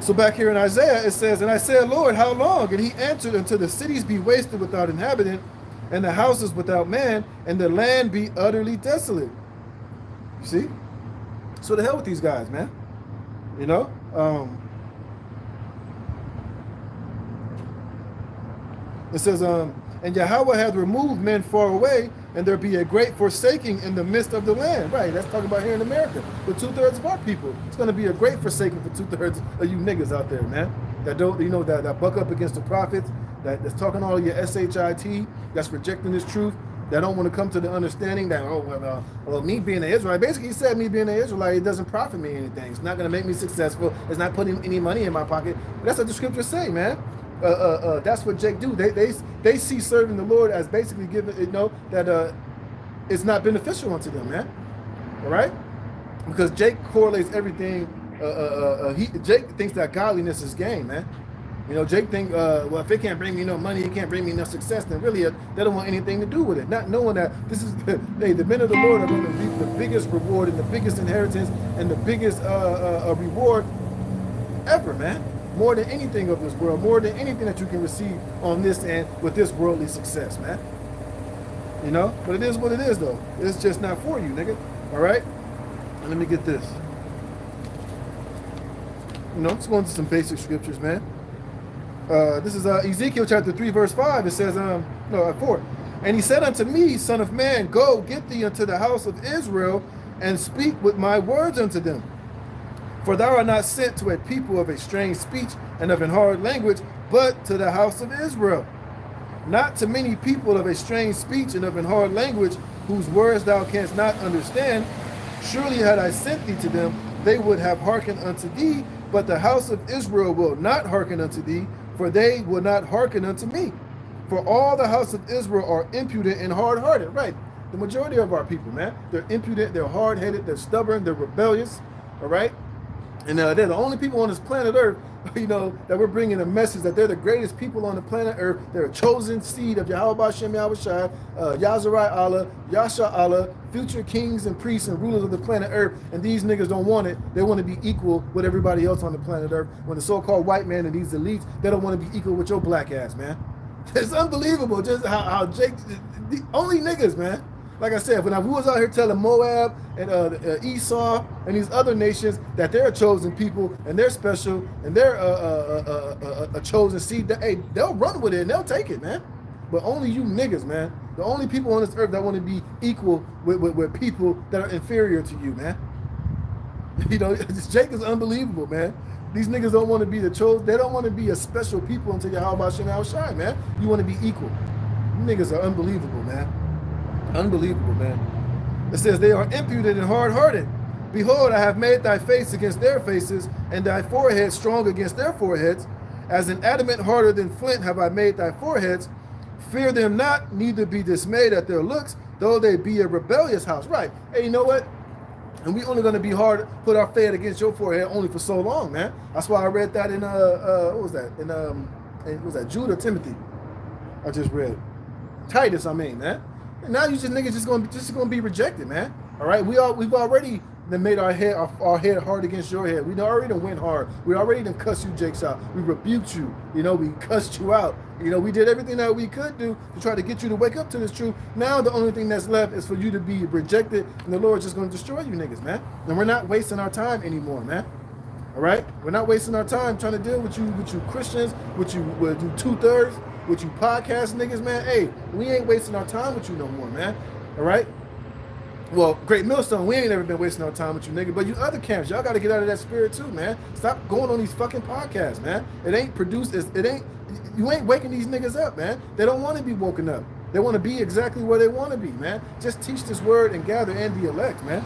So back here in Isaiah, it says, and I said, Lord, how long? And he answered, until the cities be wasted without inhabitant, and the houses without man, and the land be utterly desolate. You see? So the hell with these guys, man. You know? It says, and Yahweh hath removed men far away, and there be a great forsaking in the midst of the land. Right, that's talking about here in America. With 2/3 of our people. It's going to be a great forsaking for 2/3 of you niggas out there, man. That don't, you know, that buck up against the prophets, that's talking all your SHIT, that's rejecting this truth, that don't want to come to the understanding that, well, me being an Israelite, basically he said me being an Israelite, it doesn't profit me anything. It's not going to make me successful. It's not putting any money in my pocket. But that's what the scriptures say, man. That's what Jake do. They see serving the Lord as basically giving, you know, that it's not beneficial unto them, man. All right, because Jake correlates everything. Jake thinks that godliness is gain, man. You know, Jake think, well, if it can't bring me no money, it can't bring me no success, then really they don't want anything to do with it. Not knowing that this is, the men of the Lord are going to reap the biggest reward and the biggest inheritance and the biggest reward ever, man. More than anything of this world, more than anything that you can receive on this end with this worldly success, man. You know, but it is what it is, though. It's just not for you, nigga. All right? And let me get this. You know, let's go into some basic scriptures, man. This is Ezekiel chapter 3, verse 5. It says, 4. And he said unto me, Son of man, go, get thee unto the house of Israel, and speak with my words unto them. For thou art not sent to a people of a strange speech and of an hard language, but to the house of Israel. Not to many people of a strange speech and of an hard language, whose words thou canst not understand. Surely had I sent thee to them, they would have hearkened unto thee, but the house of Israel will not hearken unto thee, for they will not hearken unto me. For all the house of Israel are impudent and hard-hearted. Right. The majority of our people, man. They're impudent, they're hard-headed, they're stubborn, they're rebellious, all right? And they're the only people on this planet Earth, that we're bringing a message that they're the greatest people on the planet Earth. They're a chosen seed of Yahweh Shem Yahushai, Yazarai Allah, Yasha Allah, future kings and priests and rulers of the planet Earth. And these niggas don't want it. They want to be equal with everybody else on the planet Earth. When the so-called white man and these elites, they don't want to be equal with your black ass, man. It's unbelievable just how Jake, the only niggas, man. Like I said, when we was out here telling Moab and Esau and these other nations that they're a chosen people and they're special and they're a chosen seed, hey, they'll run with it and they'll take it, man. But only you niggas, man. The only people on this earth that want to be equal with people that are inferior to you, man. Jake is unbelievable, man. These niggas don't want to be the chosen. They don't want to be a special people until Yahweh Shem Yahushai, man. You want to be equal. You niggas are unbelievable, man. Unbelievable, man. It says, they are impudent and hard-hearted. Behold, I have made thy face against their faces, and thy forehead strong against their foreheads. As an adamant harder than flint have I made thy foreheads. Fear them not, neither be dismayed at their looks, though they be a rebellious house. Right. Hey, you know what? And we only going to be hard, put our fed against your forehead only for so long, man. That's why I read that in, what was that? In, was that Jude or Timothy? I just read. Titus, man. And now you niggas just gonna be rejected, man. All right, we've already made our head hard against your head. We already went hard. We already cussed you jakes out. We rebuked you. We cussed you out. We did everything that we could do to try to get you to wake up to this truth. Now the only thing that's left is for you to be rejected, and the Lord's just gonna destroy you niggas, man. And we're not wasting our time anymore, man. All right, we're not wasting our time trying to deal with you Christians, with you 2/3. With you podcast niggas, man, hey, we ain't wasting our time with you no more, man. All right? Well, Great Millstone, we ain't never been wasting our time with you, nigga. But you other camps, y'all got to get out of that spirit too, man. Stop going on these fucking podcasts, man. It ain't produced, you ain't waking these niggas up, man. They don't want to be woken up. They want to be exactly where they want to be, man. Just teach this word and gather and be elect, man.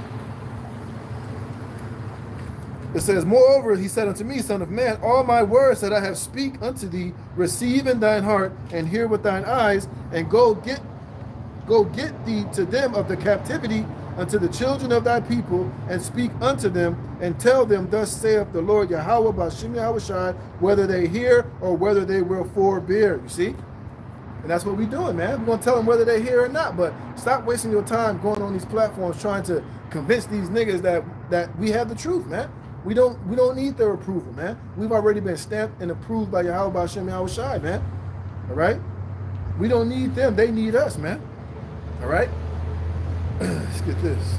It says, moreover, he said unto me, son of man, all my words that I have speak unto thee, receive in thine heart, and hear with thine eyes, and go get thee to them of the captivity unto the children of thy people, and speak unto them, and tell them, thus saith the Lord Yahweh B'Shem Yahushai, whether they hear or whether they will forbear. You see? And that's what we're doing, man. We're going to tell them whether they hear or not, but stop wasting your time going on these platforms trying to convince these niggas that we have the truth, man. We don't need their approval, man. We've already been stamped and approved by Yahweh B'Shem Yahushai, man. All right? We don't need them. They need us, man. All right? Let's get this,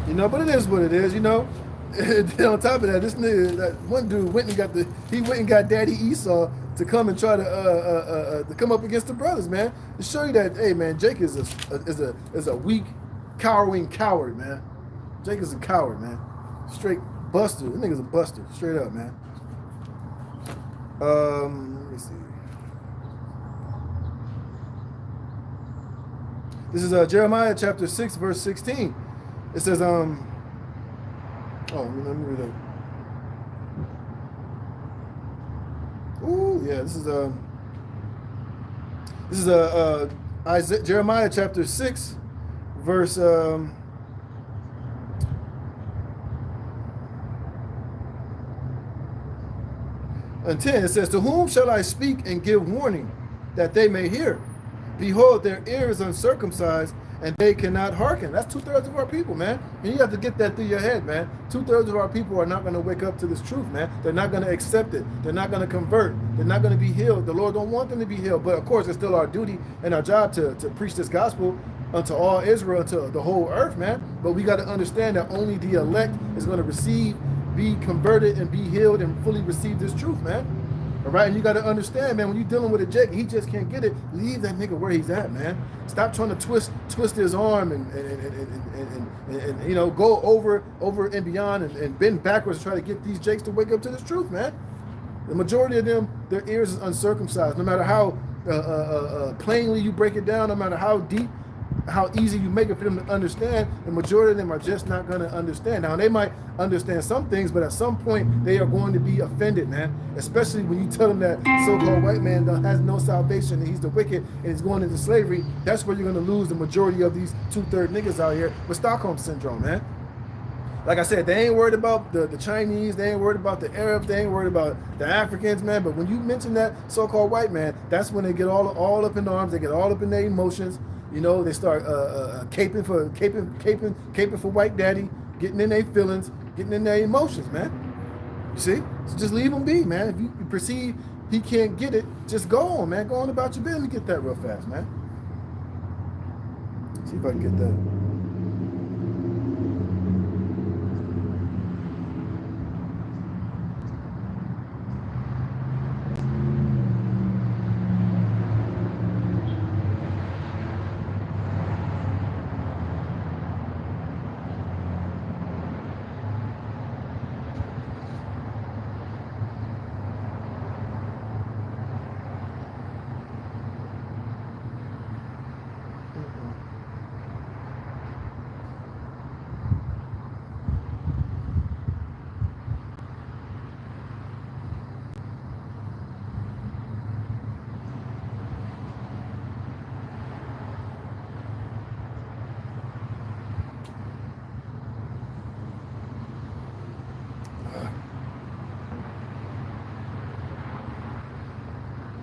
man. But it is what it is, And on top of that, this nigga, that one dude went and got Daddy Esau to come and try to come up against the brothers, man. To show you that, hey, man, Jake is a weak, cowering coward, man. Jake is a coward, man. Straight buster. This nigga's a buster. Straight up, man. Let me see. This is Jeremiah chapter 6, verse 16. It says, let me read that. Ooh, yeah, this is Jeremiah chapter 6, verse and 10, it says, to whom shall I speak and give warning, that they may hear? Behold, their ear is uncircumcised, and they cannot hearken. That's 2/3 of our people, man. And you have to get that through your head, man. 2/3 of our people are not going to wake up to this truth, man. They're not going to accept it. They're not going to convert. They're not going to be healed. The Lord don't want them to be healed. But of course, it's still our duty and our job to preach this gospel unto all Israel, unto the whole earth, man. But we got to understand that only the elect is going to be converted and be healed and fully receive this truth, man. All right, and you got to understand, man, when you're dealing with a Jake, he just can't get it. Leave that nigga where he's at, man. Stop trying to twist his arm and go over and beyond and bend backwards to try to get these Jakes to wake up to this truth, man. The majority of them, their ears is uncircumcised. No matter how plainly you break it down, no matter how deep how easy you make it for them to understand, the majority of them are just not going to understand. Now, they might understand some things, but at some point, they are going to be offended, man. Especially when you tell them that so-called white man has no salvation and he's the wicked and he's going into slavery. That's where you're going to lose the majority of these 2/3 niggas out here with Stockholm Syndrome, man. Like I said, they ain't worried about the Chinese, they ain't worried about the Arabs, they ain't worried about the Africans, man. But when you mention that so-called white man, that's when they get all up in arms, they get all up in their emotions. You know, they start caping for white daddy, getting in their feelings, getting in their emotions, man. You see? So just leave him be, man. If you perceive he can't get it, just go on, man. Go on about your business. Let me get that real fast, man. See if I can get that.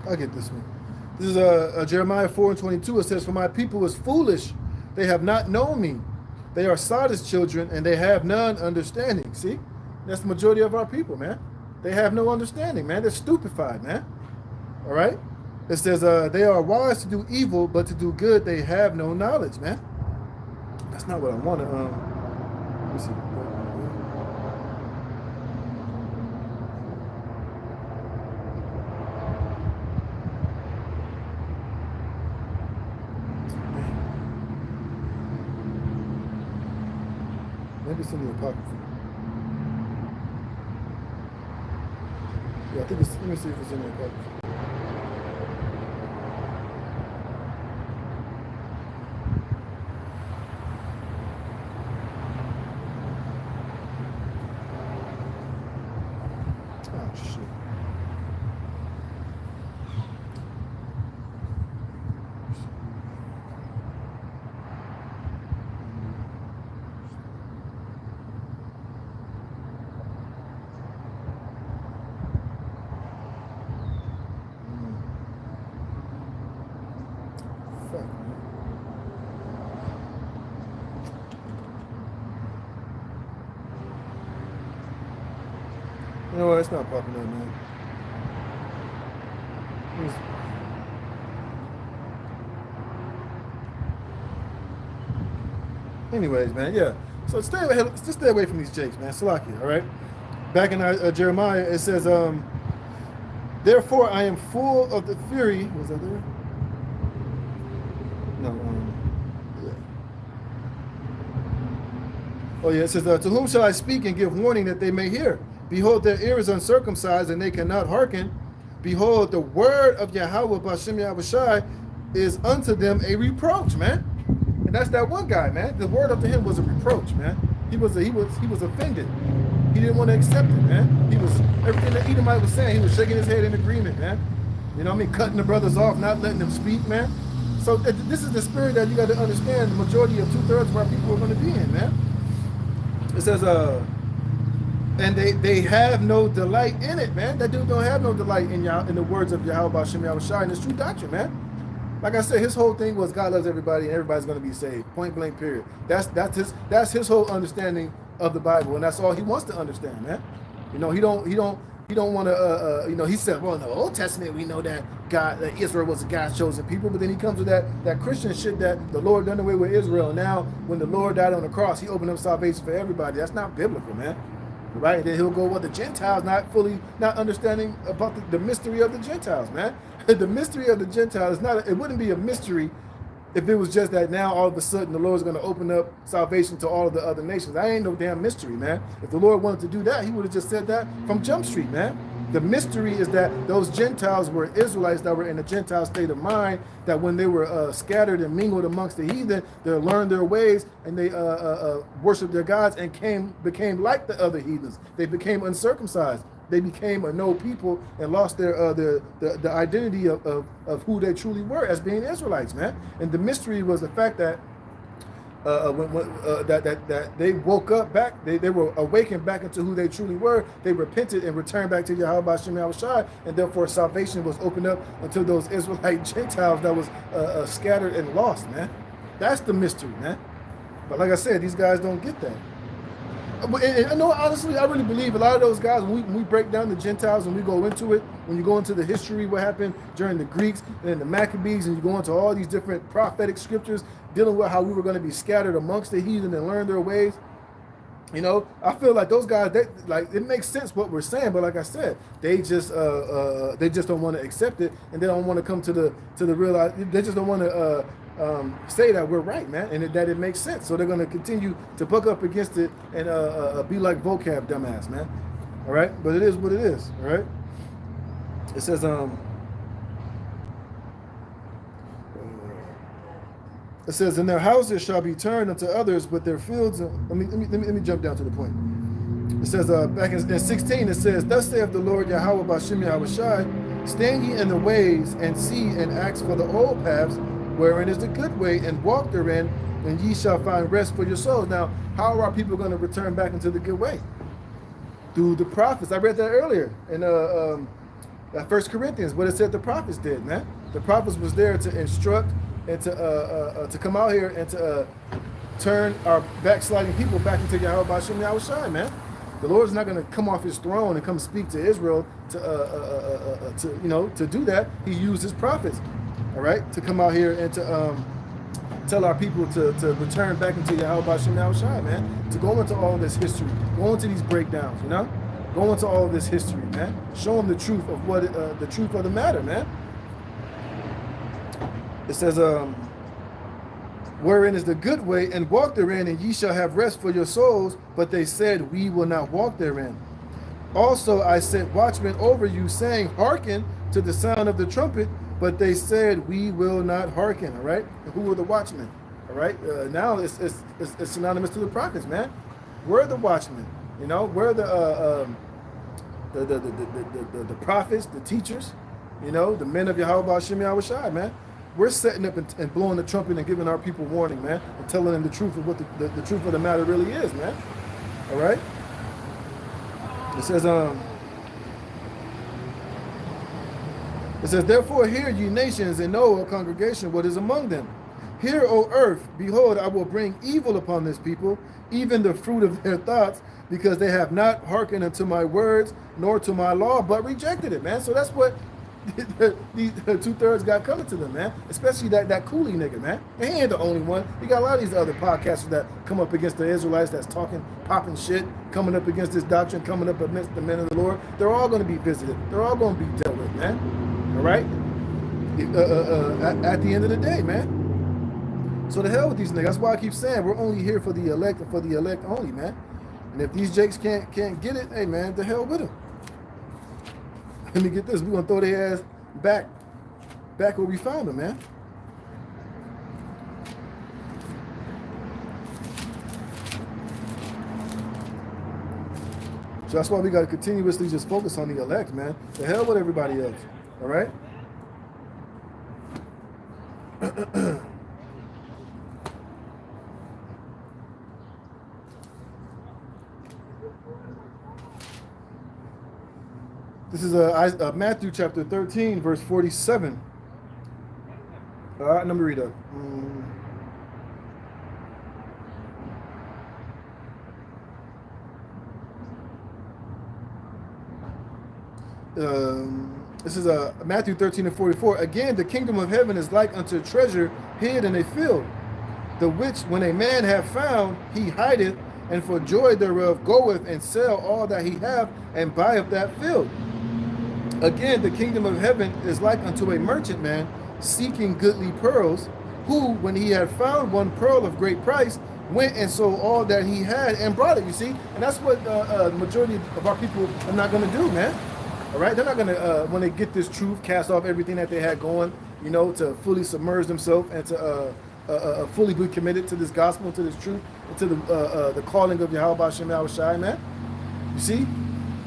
I'll get this one. This is Jeremiah 4:22. It says, "For my people is foolish. They have not known me. They are Sodom's children, and they have none understanding." See? That's the majority of our people, man. They have no understanding, man. They're stupefied, man. All right? It says, they are wise to do evil, but to do good they have no knowledge, man. That's not what I want to, let me see. Maybe it's in the Apocrypha. Yeah, I think it's, let me see if it's in the Apocrypha. Oh, shit. You know what? It's not popping up, man. Anyways, man, yeah. So just stay away from these jakes, man. Salaki, all right? Back in Jeremiah, it says, "Therefore I am full of the fury." Was that there? No. Yeah. Oh, yeah. It says, "To whom shall I speak and give warning that they may hear? Behold, their ear is uncircumcised, and they cannot hearken. Behold, the word of Yahweh B'Shem Yahushai is unto them a reproach," man. And that's that one guy, man. The word unto him was a reproach, man. He was offended. He didn't want to accept it, man. He was, everything that Edomite was saying, he was shaking his head in agreement, man. You know what I mean? Cutting the brothers off, not letting them speak, man. So this is the spirit that you got to understand. The majority of 2/3 of our people are going to be in, man. It says, and they have no delight in it, man. That dude don't have no delight in the words of Yahweh B'Shem Yahushai, and it's true doctrine, man. Like I said, his whole thing was God loves everybody and everybody's going to be saved. Point blank, period. That's his whole understanding of the Bible, and that's all he wants to understand, man. You know, he don't want to. You know, he said, well, in the Old Testament we know that Israel was a God's chosen people, but then he comes with that Christian shit that the Lord done away with Israel. And now, when the Lord died on the cross, he opened up salvation for everybody. That's not biblical, man. Right? And then he'll go, well, the Gentiles not understanding about the mystery of the Gentiles, man. The mystery of the Gentiles it wouldn't be a mystery if it was just that now all of a sudden the Lord's going to open up salvation to all of the other nations. That ain't no damn mystery, man. If the Lord wanted to do that, he would have just said that from Jump Street, man. The mystery is that those Gentiles were Israelites that were in a Gentile state of mind, that when they were scattered and mingled amongst the heathen, they learned their ways and they worshiped their gods and became like the other heathens. They became uncircumcised. They became a no people and lost the identity of who they truly were as being Israelites, man. And the mystery was the fact that that they woke up back, they were awakened back into who they truly were. They repented and returned back to Yahweh Shem Yahushai, and therefore salvation was opened up unto those Israelite Gentiles that was scattered and lost, man. That's the mystery, man. But like I said, these guys don't get that. And no, honestly, I really believe a lot of those guys, when we break down the Gentiles and we go into it, when you go into the history, what happened during the Greeks and then the Maccabees, and you go into all these different prophetic scriptures dealing with how we were going to be scattered amongst the heathen and learn their ways, you know, I feel like those guys, it makes sense what we're saying, but like I said, they just don't want to accept it, and they don't want to come to the real. They just don't want to say that we're right, man, and that it makes sense. So they're going to continue to buck up against it and be like vocab dumbass, man. All right, but it is what it is. All right. It says and their houses shall be turned unto others, but their fields. Let me jump down to the point. It says back in 16, it says, "Thus saith the Lord Yahweh Bashim Yahushai, stand ye in the ways and see and ask for the old paths, wherein is the good way, and walk therein, and ye shall find rest for your souls." Now, how are people going to return back into the good way? Through the prophets. I read that earlier in 1 Corinthians, what it said the prophets did, man. The prophets was there to instruct and to come out here and to turn our backsliding people back into Yahweh Bashim Yahushai, man. The Lord's not going to come off his throne and come speak to Israel to do that. He used his prophets, all right, to come out here and to tell our people to return back into Yahweh Bashim Yahushai, man. To go into all this history, go into these breakdowns, you know, go into all this history, man. Show them the truth of what the truth of the matter, man. It says, wherein is the good way, and walk therein, and ye shall have rest for your souls. But they said, we will not walk therein. Also I set watchmen over you, saying, hearken to the sound of the trumpet. But they said, we will not hearken. All right. Who were the watchmen? All right. Now it's synonymous to the prophets, man. We're the watchmen. You know, we're the prophets, the teachers. You know, the men of Yahweh Bashim Yahushai, man. We're setting up and blowing the trumpet and giving our people warning, man, and telling them the truth of what the truth of the matter really is, man. All right. It says, therefore hear ye nations, and know, O congregation, what is among them. Hear, O earth, behold, I will bring evil upon this people, even the fruit of their thoughts, because they have not hearkened unto my words, nor to my law, but rejected it, man. So that's what these 2/3 got coming to them, man. Especially that Cooley nigga, man. And he ain't the only one. You got a lot of these other podcasters that come up against the Israelites, that's talking, popping shit, coming up against this doctrine, coming up against the men of the Lord. They're all going to be visited. They're all going to be dealt with, man. All right? At the end of the day, man. So the hell with these niggas. That's why I keep saying we're only here for the elect and for the elect only, man. And if these jakes can't get it, hey, man, the hell with them. Let me get this. We're going to throw their ass back where we found them, man. So that's why we got to continuously just focus on the elect, man. The hell with everybody else. All right? This is Matthew chapter 13, verse 47. All right, let me read it. This is Matthew 13 and 44. Again, the kingdom of heaven is like unto a treasure hid in a field, the which when a man hath found, he hideth, and for joy thereof goeth and sell all that he hath, and buyeth that field. Again, the kingdom of heaven is like unto a merchant man seeking goodly pearls, who, when he had found one pearl of great price, went and sold all that he had and brought it, you see? And that's what the majority of our people are not going to do, man. All right, they're not gonna when they get this truth, cast off everything that they had going, you know, to fully submerge themselves and to fully be committed to this gospel, to this truth, and to the calling of Yahweh Shem Yahweh Shai, man. You see,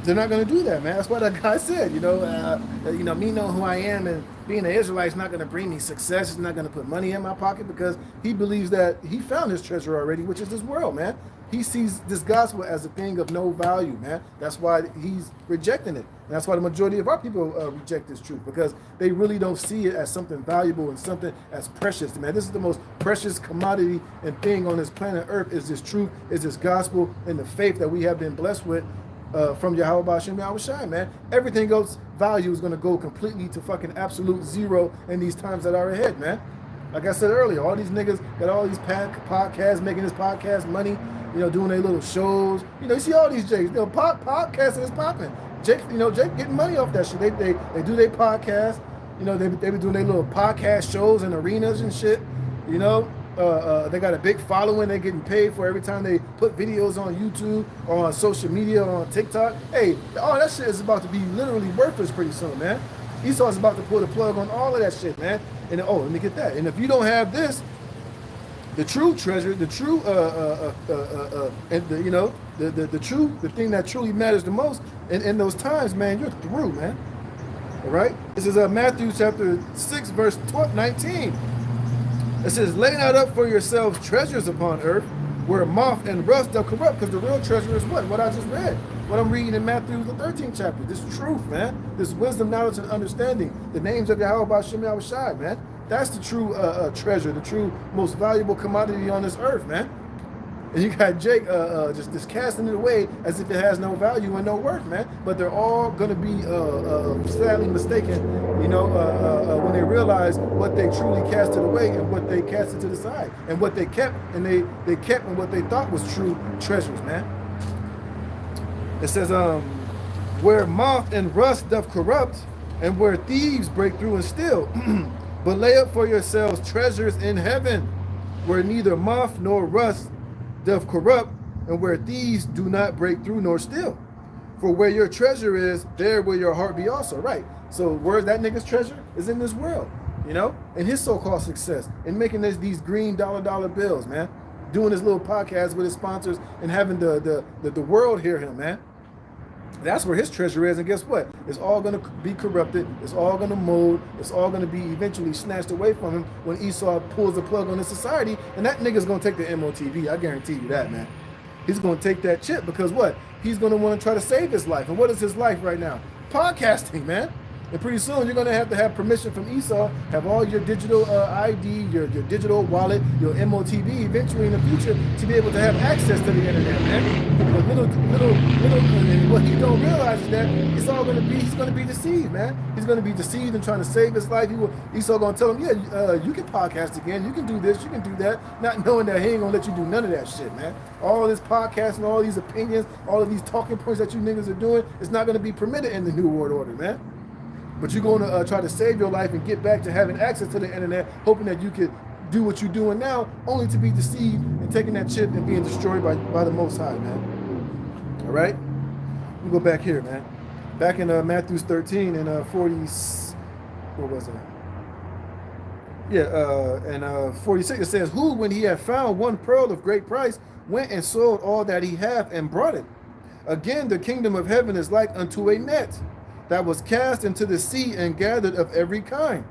they're not going to do that, man. That's what that guy said. You know, me knowing who I am and being an Israelite is not going to bring me success. It's not going to put money in my pocket because he believes that he found his treasure already, which is this world, man. He sees this gospel as a thing of no value, man. That's why he's rejecting it. And that's why the majority of our people reject this truth, because they really don't see it as something valuable and something as precious, man. This is the most precious commodity and thing on this planet Earth, is this truth, is this gospel, and the faith that we have been blessed with from Yahweh Shem Yahweh Shai, man. Everything else value is going to go completely to fucking absolute zero in these times that are ahead, man. Like I said earlier, all these niggas got all these podcasts, making this podcast money, you know, doing their little shows. You know, you see all these Jakes, you know, podcasting is popping. Jake getting money off that shit. They do their podcast. You know, they be doing their little podcast shows in arenas and shit. You know, they got a big following. They're getting paid for every time they put videos on YouTube or on social media or on TikTok. Hey, all that shit is about to be literally worthless pretty soon, man. Esau's about to pull the plug on all of that shit, man. And let me get that. And if you don't have this, the true treasure, the true and the, you know, the thing that truly matters the most in those times, man, you're through, man. All right. This is Matthew chapter 6, verse 19. It says, "Lay not up for yourselves treasures upon earth, where moth and rust doth corrupt," because the real treasure is what I just read. What I'm reading in Matthew, the 13th chapter. This truth, man. This wisdom, knowledge, and understanding. The names of Yahweh Shem Yahweh Shai, man. That's the true treasure, the true most valuable commodity on this earth, man. And you got Jake just casting it away as if it has no value and no worth, man. But they're all going to be sadly mistaken, you know, when they realize what they truly casted away and what they casted to the side, and what they kept, and they kept and what they thought was true treasures, man. It says, "Where moth and rust doth corrupt, and where thieves break through and steal, but lay up for yourselves treasures in heaven, where neither moth nor rust doth corrupt, and where thieves do not break through nor steal. For where your treasure is, there will your heart be also." Right. So where's that nigga's treasure? Is in this world, you know, and his so-called success, and making these green dollar bills, man. Doing his little podcast with his sponsors and having the world hear him, man. That's where his treasure is, and guess what? It's all going to be corrupted. It's all going to mold. It's all going to be eventually snatched away from him when Esau pulls the plug on his society, and that nigga's going to take the MOTV. I guarantee you that, man. He's going to take that chip because what? He's going to want to try to save his life. And what is his life right now? Podcasting, man. And pretty soon you're going to have permission from Esau, have all your digital ID, your digital wallet, your MOTV eventually in the future to be able to have access to the internet, man. But little, and what he don't realize is that he's going to be deceived, man. He's going to be deceived and trying to save his life. Esau going to tell him, yeah, you can podcast again, you can do this, you can do that, not knowing that he ain't going to let you do none of that shit, man. All this podcasting, all these opinions, all of these talking points that you niggas are doing, it's not going to be permitted in the New World Order, man. But you're going to try to save your life and get back to having access to the internet, hoping that you could do what you're doing now, only to be deceived and taking that chip and being destroyed by the Most High, man. All right? We go back here, man. Back in Matthew 13 and 40, what was it? Yeah, and 46, it says, "Who, when he had found one pearl of great price, went and sold all that he hath and brought it. Again, the kingdom of heaven is like unto a net that was cast into the sea and gathered of every kind,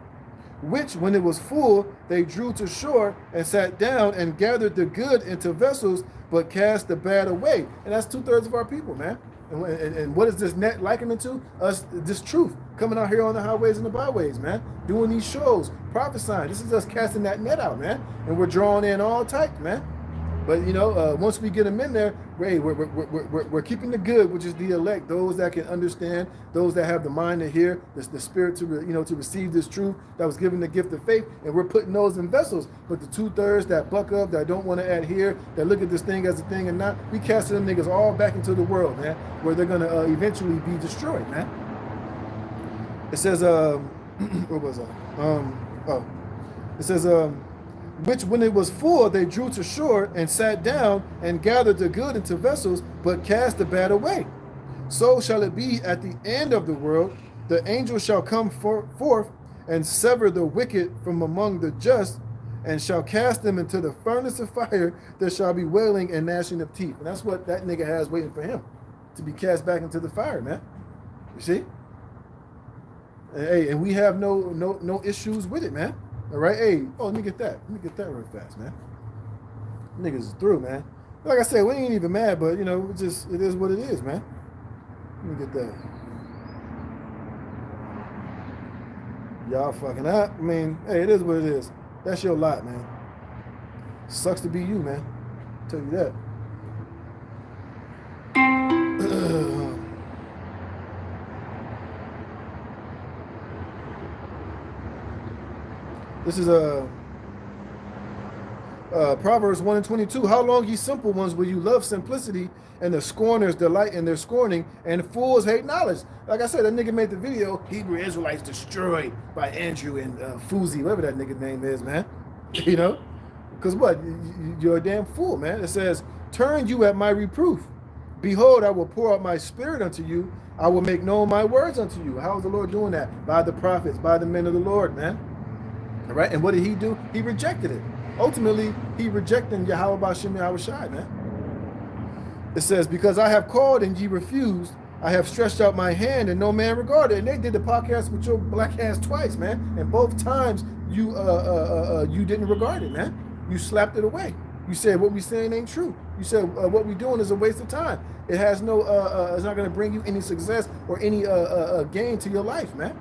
which when it was full, they drew to shore and sat down and gathered the good into vessels, but cast the bad away." And that's 2/3 of our people, man. And what is this net likening to? Us, this truth, coming out here on the highways and the byways, man, doing these shows, prophesying. This is us casting that net out, man. And we're drawing in all type, man. But, you know, once we get them in there, we're keeping the good, which is the elect, those that can understand, those that have the mind to hear, the spirit to receive this truth that was given the gift of faith, and we're putting those in vessels. But the 2/3 that buck up, that don't want to adhere, that look at this thing as a thing and not, we cast them niggas all back into the world, man, where they're going to eventually be destroyed, man. It says, what was I? It says, "Which when it was full, they drew to shore and sat down and gathered the good into vessels, but cast the bad away. So shall it be at the end of the world. The angel shall come forth and sever the wicked from among the just, and shall cast them into the furnace of fire. There shall be wailing and gnashing of teeth. And that's what that nigga has waiting for him, to be cast back into the fire, man. You see? Hey, and we have no issues with it, man. All right, hey, oh, let me get that real fast, man. Niggas is through, man. Like I said, we ain't even mad, but you know, it is what it is, man. Let me get that. Y'all fucking up. I mean, hey, it is what it is. That's your lot, man. Sucks to be you, man. I'll tell you that. This is Proverbs 1:22. How long, ye simple ones, will you love simplicity, and the scorners delight in their scorning, and fools hate knowledge? Like I said, that nigga made the video, Hebrew Israelites Destroyed, by Andrew and Fuzi, whatever that nigga name is, man. You know? Because what? You're a damn fool, man. It says, turn you at my reproof. Behold, I will pour out my spirit unto you. I will make known my words unto you. How is the Lord doing that? By the prophets, by the men of the Lord, man. All right? And what did he do? He rejected it. Ultimately, he rejected Yahweh B'Shem Yahweh Shai, man. It says, because I have called and ye refused, I have stretched out my hand and no man regarded. And they did the podcast with your black ass twice, man. And both times you didn't regard it, man. You slapped it away. You said what we saying ain't true. You said what we doing is a waste of time. It has no, it's not going to bring you any success or any gain to your life, man.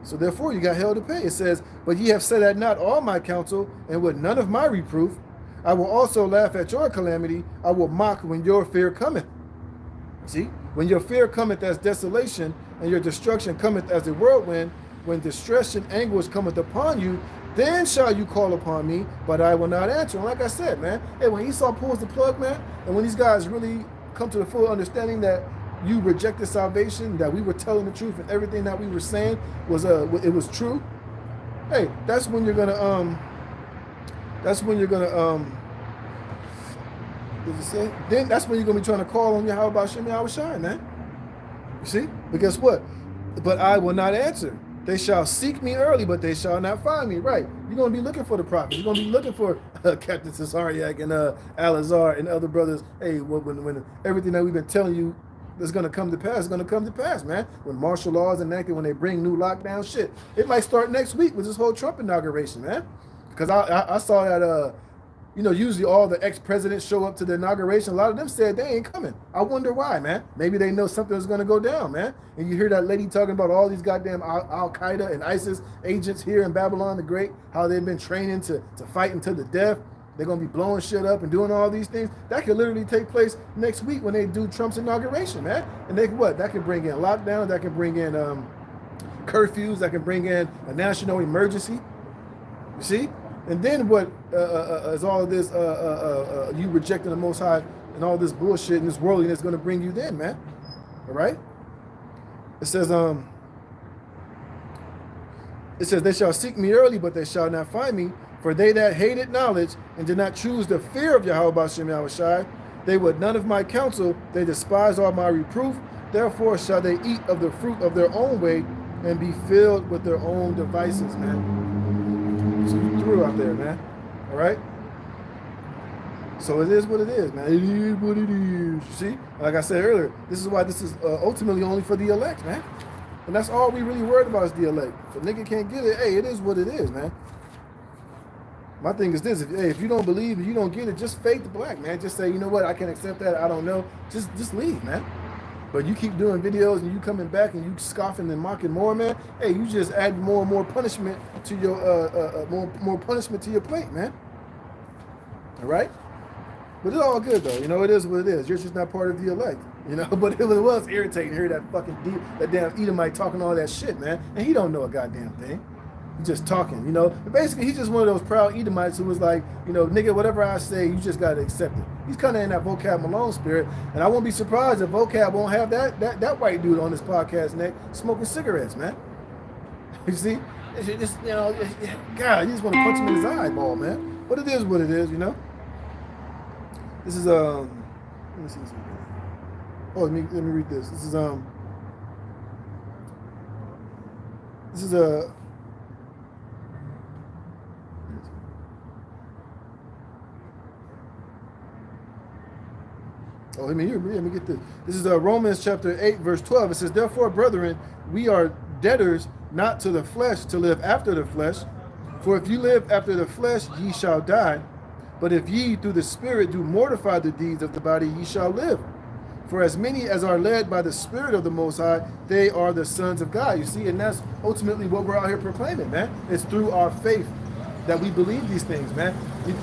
So therefore you got hell to pay. It says, but ye have said at not all my counsel, and with none of my reproof. I will also laugh at your calamity. I will mock when your fear cometh. See, when your fear cometh as desolation, and your destruction cometh as a whirlwind, when distress and anguish cometh upon you, then shall you call upon me, but I will not answer. And like I said, man, hey, when Esau pulls the plug, man, and when these guys really come to the full understanding that you rejected salvation, that we were telling the truth, and everything that we were saying was it was true. Hey, that's when you're gonna what does it say? Then that's when you're gonna be trying to call on Yahweh B'Shem Yahweh Shai, man. You see? But guess what? But I will not answer. They shall seek me early, but they shall not find me. Right? You're gonna be looking for the prophets. You're gonna be looking for Captain Cesariak and Alazar and other brothers. Hey, when everything that we've been telling you that's going to come to pass, is going to come to pass, man. When martial laws enacted, when they bring new lockdown shit, it might start next week with this whole Trump inauguration, man. Because I saw that, you know, usually all the ex-presidents show up to the inauguration. A lot of them said they ain't coming. I wonder why, man. Maybe they know something is going to go down, man. And you hear that lady talking about all these goddamn Al-Qaeda and ISIS agents here in Babylon the Great, how they've been training to fight until the death. They're going to be blowing shit up and doing all these things. That could literally take place next week when they do Trump's inauguration, man. And that could bring in lockdown. That could bring in curfews. That could bring in a national emergency. You see? And then what is all of this, you rejecting the Most High and all this bullshit and this worldliness going to bring you then, man? All right? It says, they shall seek me early, but they shall not find me. For they that hated knowledge and did not choose the fear of Yahweh B'Shem Yahweh Shai, they would none of my counsel, they despise all my reproof. Therefore shall they eat of the fruit of their own way and be filled with their own devices, man. So you threw out there, man. All right? So it is what it is, man. It is what it is. You see? Like I said earlier, this is why this is ultimately only for the elect, man. And that's all we really worried about is the elect. If a nigga can't get it, hey, it is what it is, man. My thing is this, if you don't believe and you don't get it, just fade the black, man. Just say, you know what, I can accept that, I don't know. Just leave, man. But you keep doing videos and you coming back and you scoffing and mocking more, man. Hey, you just add more and more punishment to your more punishment to your plate, man. All right? But it's all good though. You know, it is what it is. You're just not part of the elect. You know, but it was irritating to hear that damn Edomite talking all that shit, man. And he don't know a goddamn thing. He's just talking, you know. Basically, he's just one of those proud Edomites who was like, you know, nigga, whatever I say, you just got to accept it. He's kind of in that Vocab Malone spirit. And I won't be surprised if Vocab won't have that white dude on this podcast, Nick, smoking cigarettes, man. You see? It's just, you know, God, you just want to punch him in his eyeball, man. But it is what it is, you know. This is, let me see something. Oh, let me read this. This is a. Oh, let me get this. This is Romans chapter 8, verse 12. It says, therefore, brethren, we are debtors not to the flesh to live after the flesh. For if you live after the flesh, ye shall die. But if ye through the Spirit do mortify the deeds of the body, ye shall live. For as many as are led by the Spirit of the Most High, they are the sons of God. You see, and that's ultimately what we're out here proclaiming, man. It's through our faith that we believe these things, man.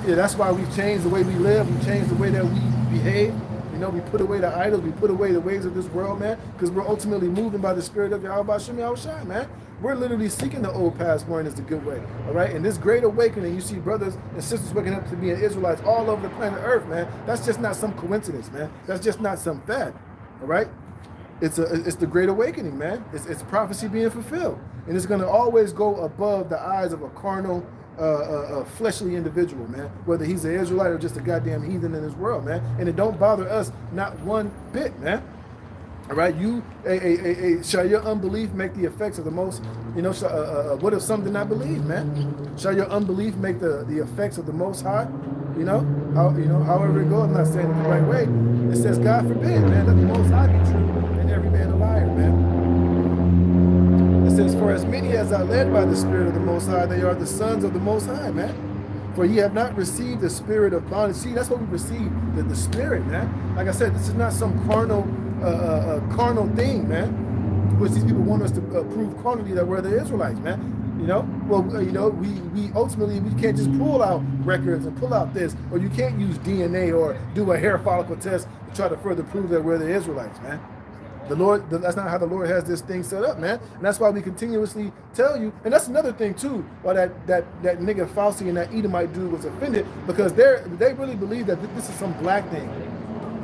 That's why we've changed the way we live. We've changed the way that we behave. We put away the idols. We put away the ways of this world, man, because we're ultimately moving by the Spirit of Yahweh Shem Yahushai, man. We're literally seeking the old paths, wherein is the good way, all right? And this great awakening, you see brothers and sisters waking up to being Israelites all over the planet Earth, man. That's just not some coincidence, man. That's just not some fad, all right? It's the great awakening, man. It's prophecy being fulfilled, and it's going to always go above the eyes of a carnal, a fleshly individual, man, whether he's an Israelite or just a goddamn heathen in this world, man. And it don't bother us not one bit, man. All right, shall your unbelief make the effects of the most, what if some did not believe, man? Shall your unbelief make the effects of the Most High? However it goes, I'm not saying it the right way. It says, God forbid, man, let the Most High be true and every man a liar, man. It says, for as many as are led by the Spirit of the Most High, they are the sons of the Most High, man. For ye have not received the spirit of bondage. See, that's what we received, the Spirit, man. Like I said, this is not some carnal thing, man. Which these people want us to prove carnally that we're the Israelites, man. We ultimately, we can't just pull out records and pull out this, or you can't use DNA or do a hair follicle test to try to further prove that we're the Israelites, man. That's not how the Lord has this thing set up, man. And that's why we continuously tell you, and that's another thing too, why that nigga Fauci and that Edomite dude was offended, because they really believe that this is some black thing.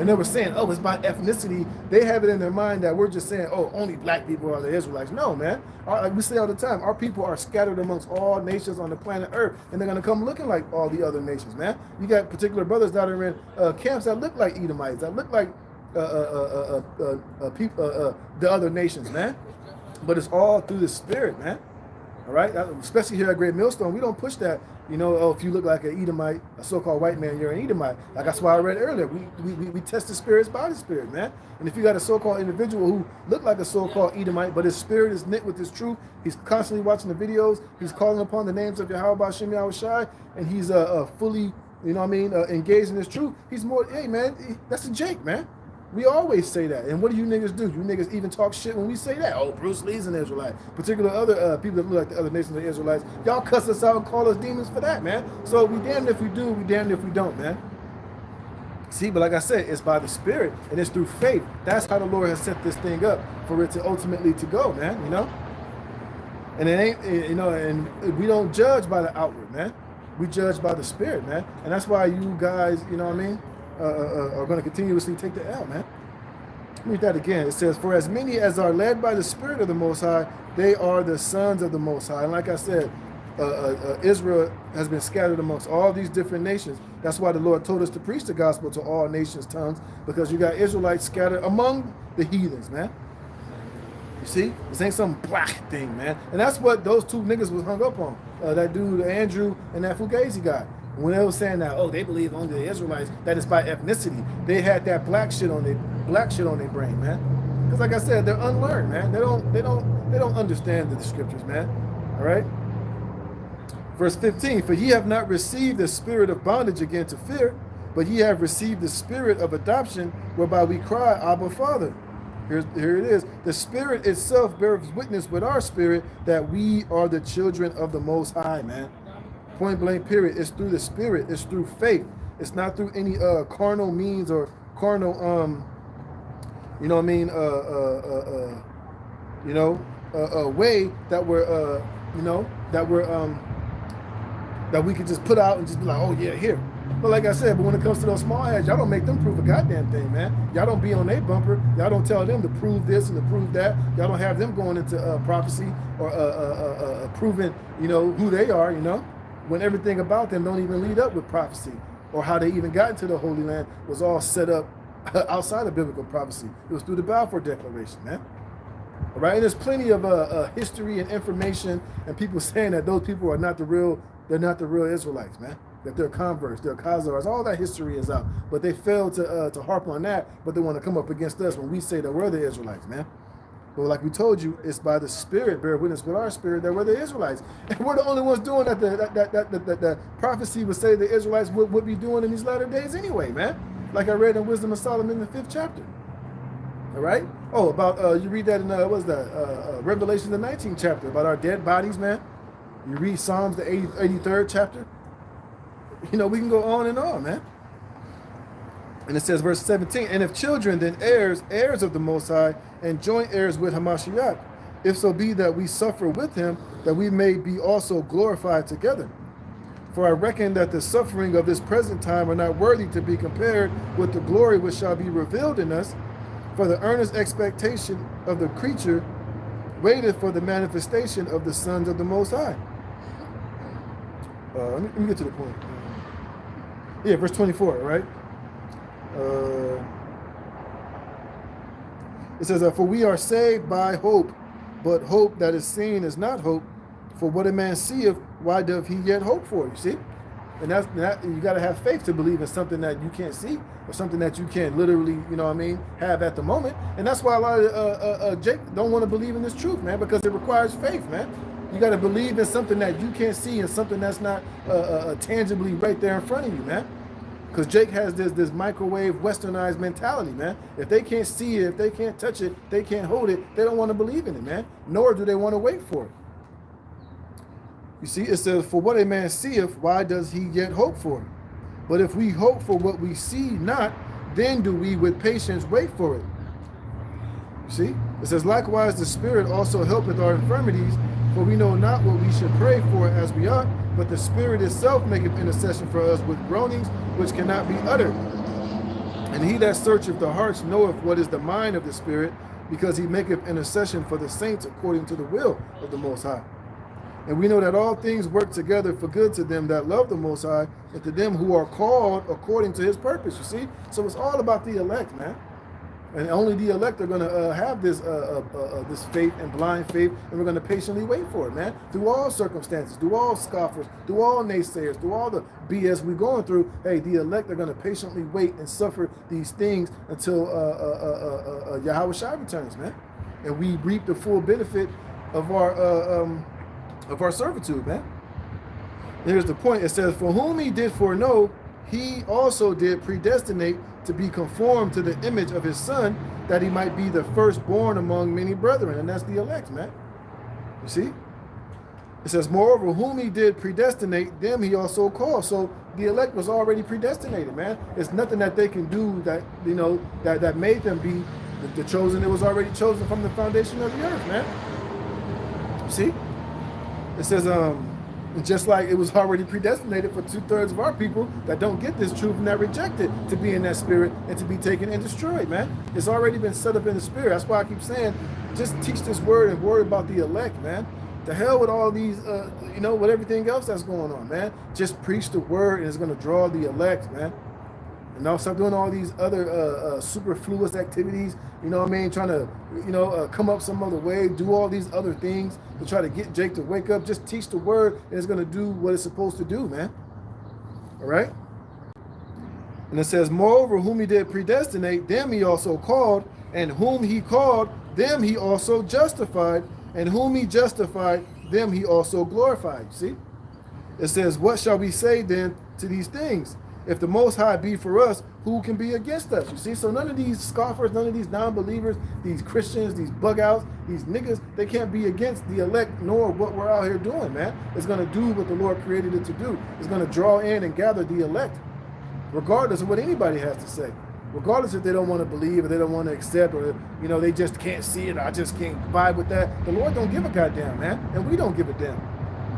And they were saying, oh, it's by ethnicity. They have it in their mind that we're just saying, oh, only black people are the Israelites. No, man. Like we say all the time, our people are scattered amongst all nations on the planet Earth, and they're going to come looking like all the other nations, man. You got particular brothers that are in camps that look like Edomites, that look like the other nations, man. But it's all through the Spirit, man. All right? Especially here at Great Millstone, we don't push that. If you look like an Edomite, a so-called white man, you're an Edomite. Like that's why I read earlier. We test the spirits by the Spirit, man. And if you got a so-called individual who look like a so-called Edomite, but his spirit is knit with his truth, he's constantly watching the videos, he's calling upon the names of Yahweh Shem Yahushai, and he's fully, engaged in his truth. He's more, hey, man, that's a Jake, man. We always say that. And what do you niggas do? You niggas even talk shit when we say that. Oh, Bruce Lee's an Israelite. Particular other people that look like the other nations of the Israelites. Y'all cuss us out and call us demons for that, man. So we damned if we do, we damned if we don't, man. See, but like I said, it's by the Spirit and it's through faith. That's how the Lord has set this thing up for it to ultimately to go, man, And it ain't, and we don't judge by the outward, man. We judge by the Spirit, man. And that's why you guys, are going to continuously take the L, man. Read that again. It says, for as many as are led by the Spirit of the Most High, they are the sons of the Most High. And like I said, Israel has been scattered amongst all these different nations. That's why the Lord told us to preach the gospel to all nations' tongues, because you got Israelites scattered among the heathens, man. You see? This ain't some black thing, man. And that's what those two niggas was hung up on. That dude, Andrew, and that Fugazi guy. When they were saying that, oh, they believe only the Israelites, that is by ethnicity. They had that black shit on their brain, man. Because like I said, they're unlearned, man. They don't understand the scriptures, man. All right. Verse 15, for ye have not received the spirit of bondage again to fear, but ye have received the spirit of adoption, whereby we cry, Abba, Father. Here it is. The Spirit itself bears witness with our spirit that we are the children of the Most High, man. Point blank, period. It's through the Spirit. It's through faith. It's not through any carnal means or carnal, way that we're, that we could just put out and just be like, oh yeah, here. But like I said, but when it comes to those small heads, y'all don't make them prove a goddamn thing, man. Y'all don't be on their bumper. Y'all don't tell them to prove this and to prove that. Y'all don't have them going into prophecy or proving, who they are, when everything about them don't even lead up with prophecy, or how they even got into the Holy Land was all set up outside of biblical prophecy. It was through the Balfour Declaration, man. All right, and there's plenty of history and information and people saying that those people are not the real, they're not the real Israelites, man. That they're converts, they're Khazars, all that history is out. But they fail to harp on that, but they want to come up against us when we say that we're the Israelites, man. But like we told you, it's by the Spirit, bear witness with our spirit, that we're the Israelites. And we're the only ones doing that the prophecy would say the Israelites would be doing in these latter days anyway, man. Like I read in Wisdom of Solomon, the 5th chapter. All right? Oh, about, you read that in, Revelation, the 19th chapter, about our dead bodies, man. You read Psalms, the 83rd chapter. You know, we can go on and on, man. And it says, verse 17, and if children, then heirs, heirs of the Most High, and joint heirs with Hamashiach, if so be that we suffer with him, that we may be also glorified together. For I reckon that the suffering of this present time are not worthy to be compared with the glory which shall be revealed in us. For the earnest expectation of the creature waiteth for the manifestation of the sons of the Most High. Let me get to the point. Yeah, verse 24, right? It says, for we are saved by hope, but hope that is seen is not hope. For what a man seeth, why doth he yet hope for? You see? And that you got to have faith to believe in something that you can't see, or something that you can't literally, you know what I mean, have at the moment. And that's why a lot of Jake don't want to believe in this truth, man, because it requires faith, man. You got to believe in something that you can't see and something that's not tangibly right there in front of you, man. Because Jake has this microwave westernized mentality, man. If they can't see it, if they can't touch it, they can't hold it, they don't want to believe in it, man. Nor do they want to wait for it. You see, it says, for what a man seeth, why does he yet hope for it? But if we hope for what we see not, then do we with patience wait for it. You see, it says, likewise the Spirit also helpeth our infirmities, for we know not what we should pray for as we ought, but the Spirit itself maketh intercession for us with groanings which cannot be uttered. And he that searcheth the hearts knoweth what is the mind of the Spirit, because he maketh intercession for the saints according to the will of the Most High. And we know that all things work together for good to them that love the Most High, and to them who are called according to his purpose, you see? So it's all about the elect, man. And only the elect are going to have this this faith and blind faith, and we're going to patiently wait for it, man. Through all circumstances, through all scoffers, through all naysayers, through all the BS we're going through, hey, the elect are going to patiently wait and suffer these things until Yahweh Shai returns, man. And we reap the full benefit of our servitude, man. Here's the point. It says, for whom he did foreknow, he also did predestinate to be conformed to the image of his Son, that he might be the firstborn among many brethren. And that's the elect, man. You see? It says, moreover, whom he did predestinate, them he also called. So the elect was already predestinated, man. It's nothing that they can do that, you know, that made them be the chosen. It was already chosen from the foundation of the earth, man. You see? It says, just like it was already predestinated for 2/3 of our people that don't get this truth and that reject it to be in that spirit and to be taken and destroyed, man. It's already been set up in the spirit. That's why I keep saying, just teach this word and worry about the elect, man. The hell with all these, you know, with everything else that's going on, man. Just preach the word and it's going to draw the elect, man. And now stop doing all these other superfluous activities, you know what I mean? Trying to, you know, come up some other way, do all these other things to try to get Jake to wake up. Just teach the word and it's going to do what it's supposed to do, man. All right? And it says, moreover, whom he did predestinate, them he also called, and whom he called, them he also justified, and whom he justified, them he also glorified. See? It says, what shall we say then to these things? If the Most High be for us, who can be against us? You see, so none of these scoffers, none of these non-believers, these Christians, these bug-outs, these niggas, they can't be against the elect nor what we're out here doing, man. It's going to do what the Lord created it to do. It's going to draw in and gather the elect, regardless of what anybody has to say. Regardless if they don't want to believe or they don't want to accept or, you know, they just can't see it, I just can't vibe with that. The Lord don't give a goddamn, man, and we don't give a damn,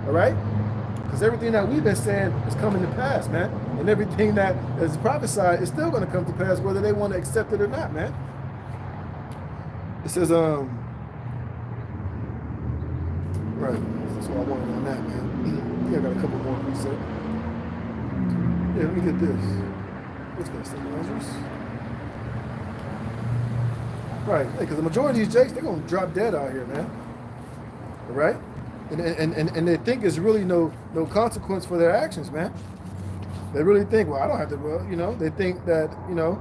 all right? Because everything that we've been saying is coming to pass, man. And everything that is prophesied is still going to come to pass whether they want to accept it or not, man. It says, right. That's what I wanted on that, man. Yeah, I got a couple more precepts. Yeah, let me get this. What's that, stabilizers? Right, because the majority of these jakes, they're gonna drop dead out here, man. Right? And they think it's really no consequence for their actions, man. They really think, well, I don't have to, well, you know, they think that, you know,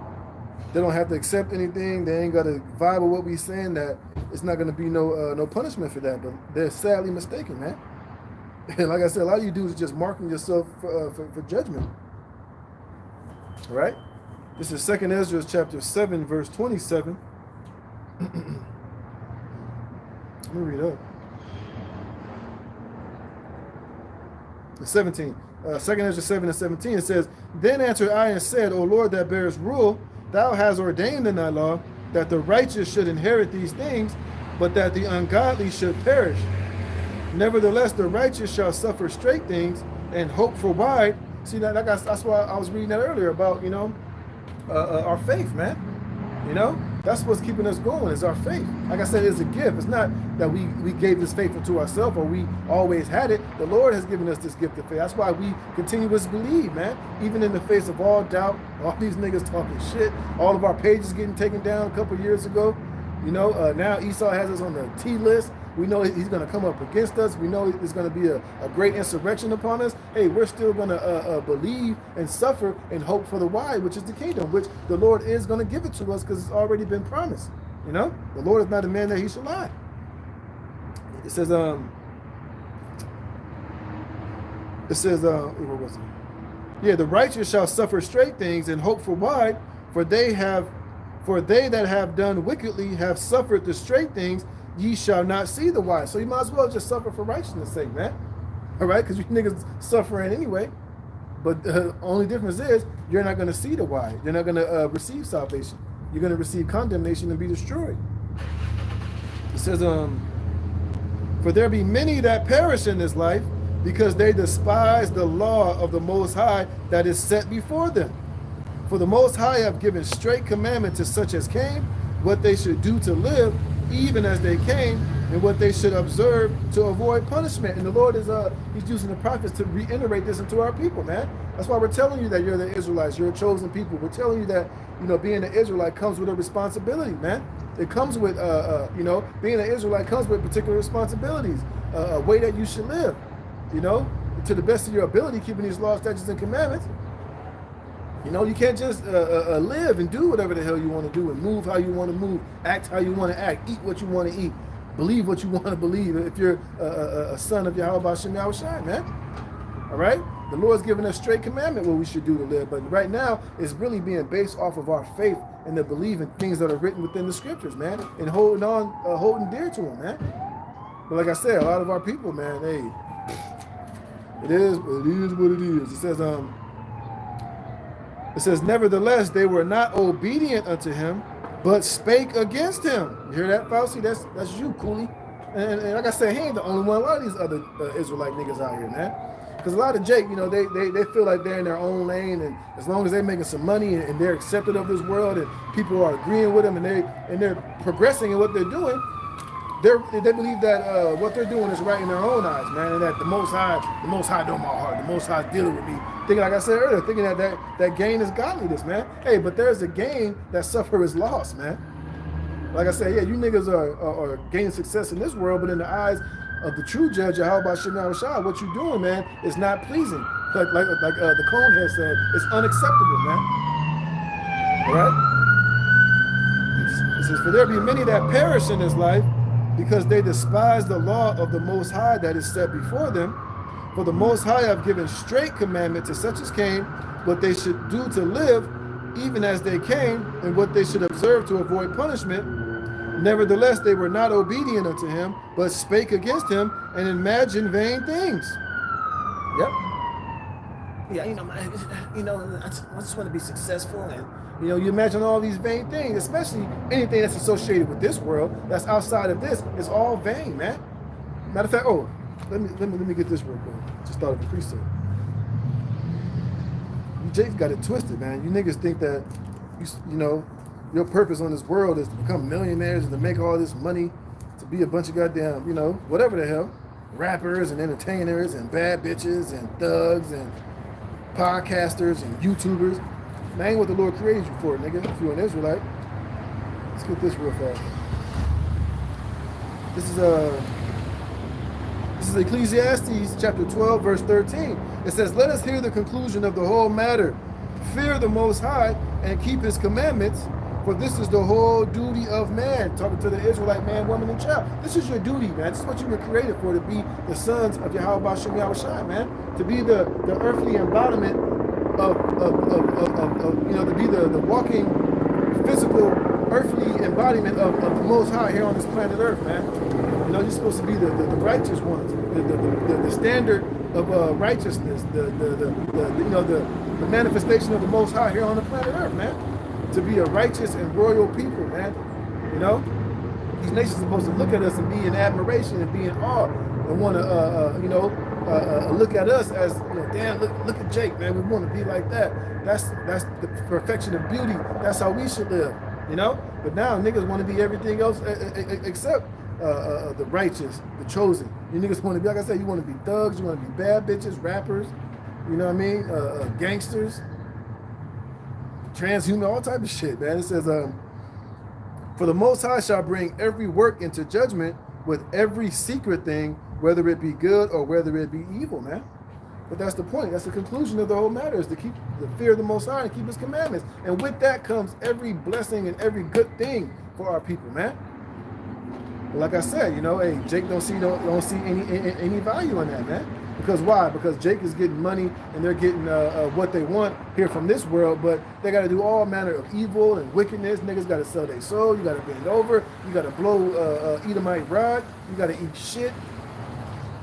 they don't have to accept anything. They ain't got to vibe with what we saying, that it's not going to be no punishment for that. But they're sadly mistaken, man. And like I said, a lot of you dudes are just marking yourself for judgment. All right? This is 2nd Ezra chapter 7, verse 27. Let me read up. 17. 2nd Ezra 7 and 17, it says, Then answered I and said, O Lord that bearest rule, thou hast ordained in thy law that the righteous should inherit these things, but that the ungodly should perish. Nevertheless, the righteous shall suffer straight things and hope for wide. See, that's why I was reading that earlier about, you know, our faith, man. You know, that's what's keeping us going, is our faith. Like I said, it's a gift. It's not that we gave this faith unto ourselves or we always had it. The Lord has given us this gift of faith. That's why we continuously believe, man. Even in the face of all doubt, all these niggas talking shit, all of our pages getting taken down a couple of years ago. You know, now Esau has us on the T list. We know he's going to come up against us. We know there's going to be a great insurrection upon us. Hey, we're still going to believe and suffer and hope for the wide, which is the kingdom, which the Lord is going to give it to us because it's already been promised. You know, the Lord is not a man that he should lie. It says, where was it? Yeah, the righteous shall suffer straight things and hope for wide, for they that have done wickedly have suffered the straight things, ye shall not see the wide. So you might as well just suffer for righteousness' sake, man. All right, because you niggas suffering anyway. But the only difference is you're not going to see the wide. You're not going to receive salvation. You're going to receive condemnation and be destroyed. It says, for there be many that perish in this life, because they despise the law of the Most High that is set before them. For the Most High have given straight commandment to such as came, what they should do to live, even as they came, and what they should observe to avoid punishment. And the Lord is he's using the prophets to reiterate this into our people, man. That's why we're telling you that you're the Israelites, you're a chosen people. We're telling you that, you know, being an Israelite comes with a responsibility, man. It comes with you know, being an Israelite comes with particular responsibilities, a way that you should live, you know, to the best of your ability, keeping these laws, statutes, and commandments. You know, you can't just live and do whatever the hell you want to do and move how you want to move, act how you want to act, eat what you want to eat, believe what you want to believe. If you're a son of Yahweh Shem Yahushai, man. All right? The Lord's given us straight commandment what we should do to live. But right now, it's really being based off of our faith and the belief in things that are written within the scriptures, man, and holding dear to them, man. But like I said, a lot of our people, man, hey, it is what it is. It says, nevertheless, they were not obedient unto him, but spake against him. You hear that, Fauci? That's you, Cooley. And like I said, he ain't the only one. A lot of these other Israelite niggas out here, man. Because a lot of Jake, you know, they feel like they're in their own lane, and as long as they're making some money and they're accepted of this world, and people are agreeing with them, and they're progressing in what they're doing, they believe that what they're doing is right in their own eyes, man, and that the Most High know my heart, the Most High is dealing with me. Thinking, like I said earlier, thinking that gain is godliness, man. Hey, but there's a gain that suffer is loss, man. Like I said, yeah, you niggas are gaining success in this world, but in the eyes of the true judge, Yahweh Shem Yahushua, what you're doing, man, is not pleasing. Like the clone has said, it's unacceptable, man. All right? It says, for there be many that perish in this life, because they despise the law of the Most High that is set before them. For the Most High have given straight commandment to such as came, what they should do to live, even as they came, and what they should observe to avoid punishment. Nevertheless, they were not obedient unto him, but spake against him, and imagined vain things. Yep. Yeah, I just want to be successful, and you imagine all these vain things, especially anything that's associated with this world, that's outside of this, is all vain, man. Matter of fact, let me get this real quick. Just thought of a precept. You Jake's got it twisted, man. You niggas think that your purpose on this world is to become millionaires and to make all this money, to be a bunch of goddamn, whatever the hell, rappers and entertainers and bad bitches and thugs and podcasters and YouTubers. That ain't what the Lord created you for, nigga, if you're an Israelite. Let's get this real fast. This is Ecclesiastes chapter 12, verse 13. It says, "Let us hear the conclusion of the whole matter. Fear the Most High and keep His commandments, for this is the whole duty of man." Talking to the Israelite man, woman, and child. This is your duty, man. This is what you were created for, to be the sons of Yahweh Bashem Yahushai, man. To be the earthly embodiment of to be the walking, physical, earthly embodiment of the Most High here on this planet Earth, man. You're supposed to be the righteous ones, the standard of righteousness, the manifestation of the Most High here on the planet Earth, man. To be a righteous and royal people, man. These nations are supposed to look at us and be in admiration and be in awe and want to, look at us as, damn, look at Jake, man. We want to be like that. That's the perfection of beauty. That's how we should live, But now niggas want to be everything else except the righteous, the chosen. You niggas want to be, like I said, you want to be thugs, you want to be bad bitches, rappers, gangsters, transhuman, all type of shit, man. It says, "For the Most High shall bring every work into judgment with every secret thing, whether it be good or whether it be evil," man. But that's the point. That's the conclusion of the whole matter, is to keep the fear of the Most High and keep His commandments. And with that comes every blessing and every good thing for our people, man. But like I said, hey, Jake don't see any value in that, man. Because why? Because Jake is getting money and they're getting what they want here from this world, but they got to do all manner of evil and wickedness. Niggas got to sell their soul. You got to bend over. You got to blow Edomite rod. You got to eat shit.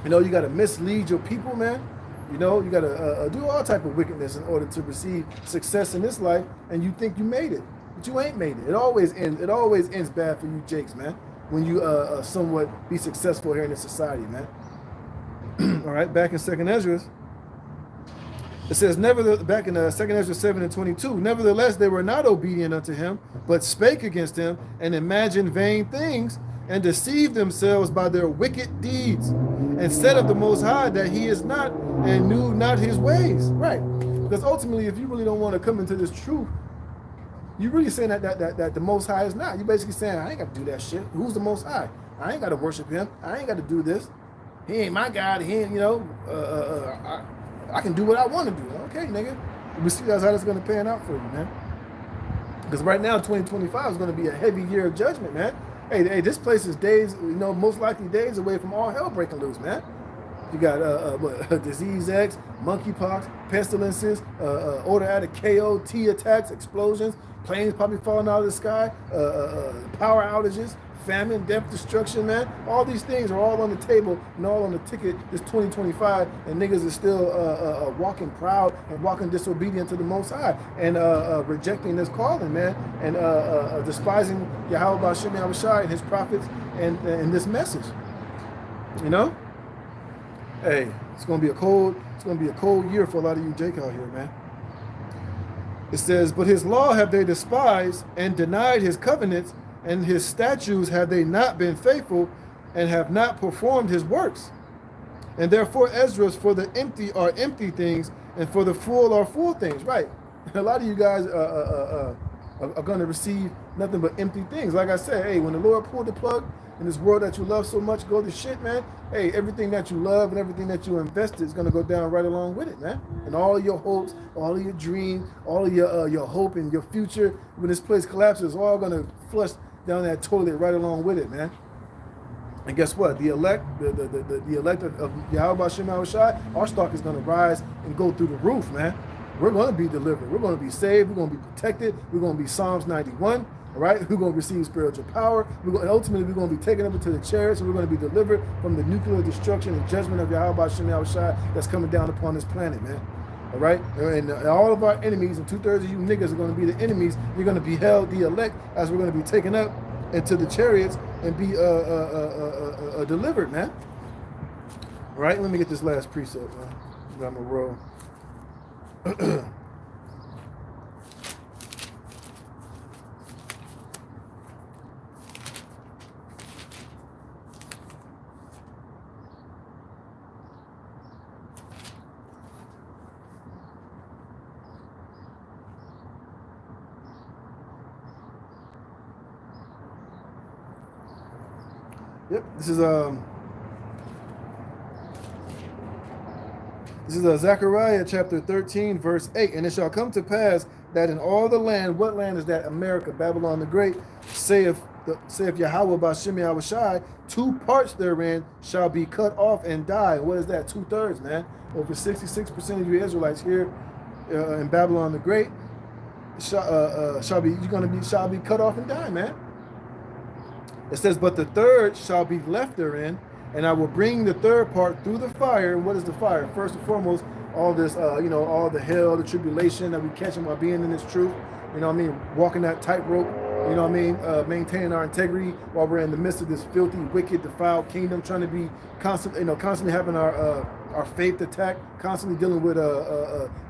You got to mislead your people, man. You got to do all type of wickedness in order to receive success in this life, and you think you made it, but you ain't made it. It always ends bad for you Jakes, man, when you somewhat be successful here in this society, man. All right, back in 2nd Ezra, it says, back in 2nd Ezra 7:22, "Nevertheless, they were not obedient unto him, but spake against him, and imagined vain things, and deceived themselves by their wicked deeds, and said of the Most High that He is not, and knew not His ways." Right, because ultimately, if you really don't want to come into this truth, you're really saying that the Most High is not. You're basically saying, I ain't got to do that shit. Who's the Most High? I ain't got to worship Him. I ain't got to do this. He ain't my God. He ain't, I can do what I want to do. Okay, nigga. We see that's how that's going to pan out for you, man. Because right now, 2025 is going to be a heavy year of judgment, man. Hey, this place is days, most likely days away from all hell breaking loose, man. You got Disease X, monkeypox, pestilences, order out of KOT attacks, explosions, planes probably falling out of the sky, power outages, famine, death, destruction, man. All these things are all on the table and all on the ticket. This 2025, and niggas is still walking proud and walking disobedient to the Most High and rejecting this calling, man, and despising Yahweh Bashem Yahushai and His prophets and this message. Hey, it's gonna be a cold year for a lot of you Jake out here, man. It says, "But His law have they despised and denied His covenants, and His statutes have they not been faithful, and have not performed His works. And therefore Esdras, for the empty are empty things, and for the full are full things." Right. A lot of you guys are going to receive nothing but empty things. Like I said, hey, when the Lord pulled the plug in this world that you love so much, go to shit, man. Hey, everything that you love and everything that you invested is going to go down right along with it, man. And all your hopes, all of your dreams, all of your hope and your future, when this place collapses, all going to flush down that toilet right along with it, man. And guess what? The elect, the elect of Yahweh Bashem Yahushai, our stock is going to rise and go through the roof, man. We're going to be delivered. We're going to be saved. We're going to be protected. We're going to be Psalms 91. All right, we're going to receive spiritual power. And ultimately, we're going to be taken up into the chariots, and we're going to be delivered from the nuclear destruction and judgment of Yahweh Bashem Yahushai that's coming down upon this planet, man. All right, and all of our enemies, and 2/3 of you niggas are going to be the enemies. You're going to be held, the elect, as we're going to be taken up into the chariots and be delivered, man. All right, let me get this last precept, man. I'm going to roll. Yep. This is Zechariah chapter 13, verse 8. And it shall come to pass that in all the land, what land is that? America, Babylon the Great, saith Yahweh Bashem Yahweh Shai, 2 parts therein shall be cut off and die. What is that? 2/3, man. Over 66% of you Israelites here in Babylon the Great shall be cut off and die, man. It says, but the third shall be left therein, and I will bring the third part through the fire. And what is the fire? First and foremost, all this, all the hell, the tribulation that we catch while being in this truth. You know what I mean? Walking that tightrope. You know what I mean? Maintaining our integrity while we're in the midst of this filthy, wicked, defiled kingdom, trying to be constantly having our faith attacked, constantly dealing with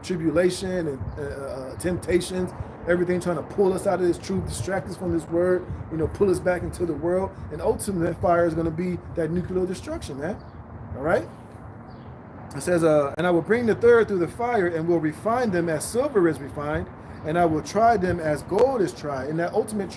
tribulation and temptations, everything trying to pull us out of this truth, distract us from this word, pull us back into the world. And ultimately, that fire is going to be that nuclear destruction, man. All right? It says, and I will bring the third through the fire and will refine them as silver is refined, and I will try them as gold is tried. And that ultimate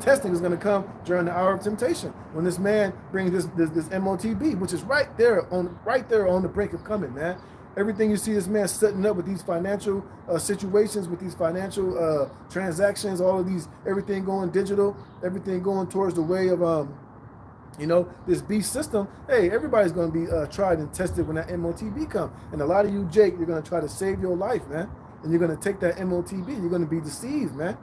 testing is going to come during the hour of temptation, when this man brings this MOTB, which is right there on the brink of coming, man. Everything you see this man setting up with these financial situations, with these financial transactions, all of these, everything going digital, everything going towards the way of this beast system. Hey, everybody's going to be tried and tested when that MOTB comes. And a lot of you, Jake, you're going to try to save your life, man. And you're going to take that MOTB. You're going to be deceived, man.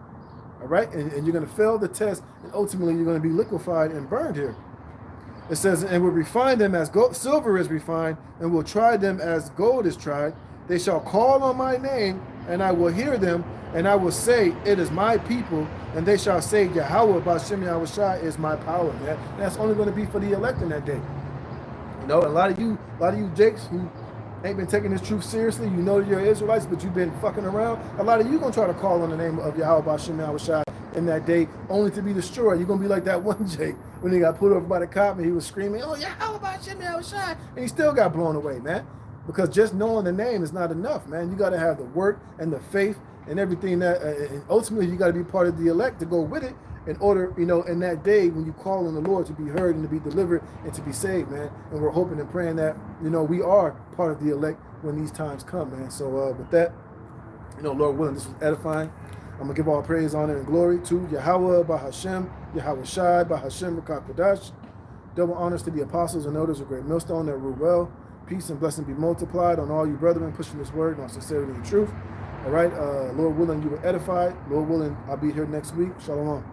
All right? And you're going to fail the test. And ultimately, you're going to be liquefied and burned here. It says, and will refine them as silver is refined, and will try them as gold is tried. They shall call on my name, and I will hear them, and I will say, it is my people, and they shall say, Yahweh Bashem Yahweh Shai is my power, man. And that's only going to be for the elect in that day. A lot of you Jakes who ain't been taking this truth seriously, you're Israelites, but you've been fucking around. A lot of you going to try to call on the name of Yahweh Bashem Yahweh Shai in that day, only to be destroyed. You're going to be like that one Jake when he got pulled over by the cop and he was screaming, oh, Yahweh Bashem Yahweh Shai, and he still got blown away, man. Because just knowing the name is not enough, man. You got to have the work and the faith and everything that, and ultimately you got to be part of the elect to go with it in order, in that day when you call on the Lord to be heard and to be delivered and to be saved, man. And we're hoping and praying that, we are part of the elect when these times come, man. So with that, Lord willing, this was edifying. I'm going to give all praise, honor, and glory to Yahweh, Bahashem, Yahweh Shai, Bahashem, Rakak Kodash. Double honors to the apostles and elders of Great Millstone that rule well. Peace and blessing be multiplied on all you brethren pushing this word on sincerity and truth. All right, Lord willing, you were edified. Lord willing, I'll be here next week. Shalom.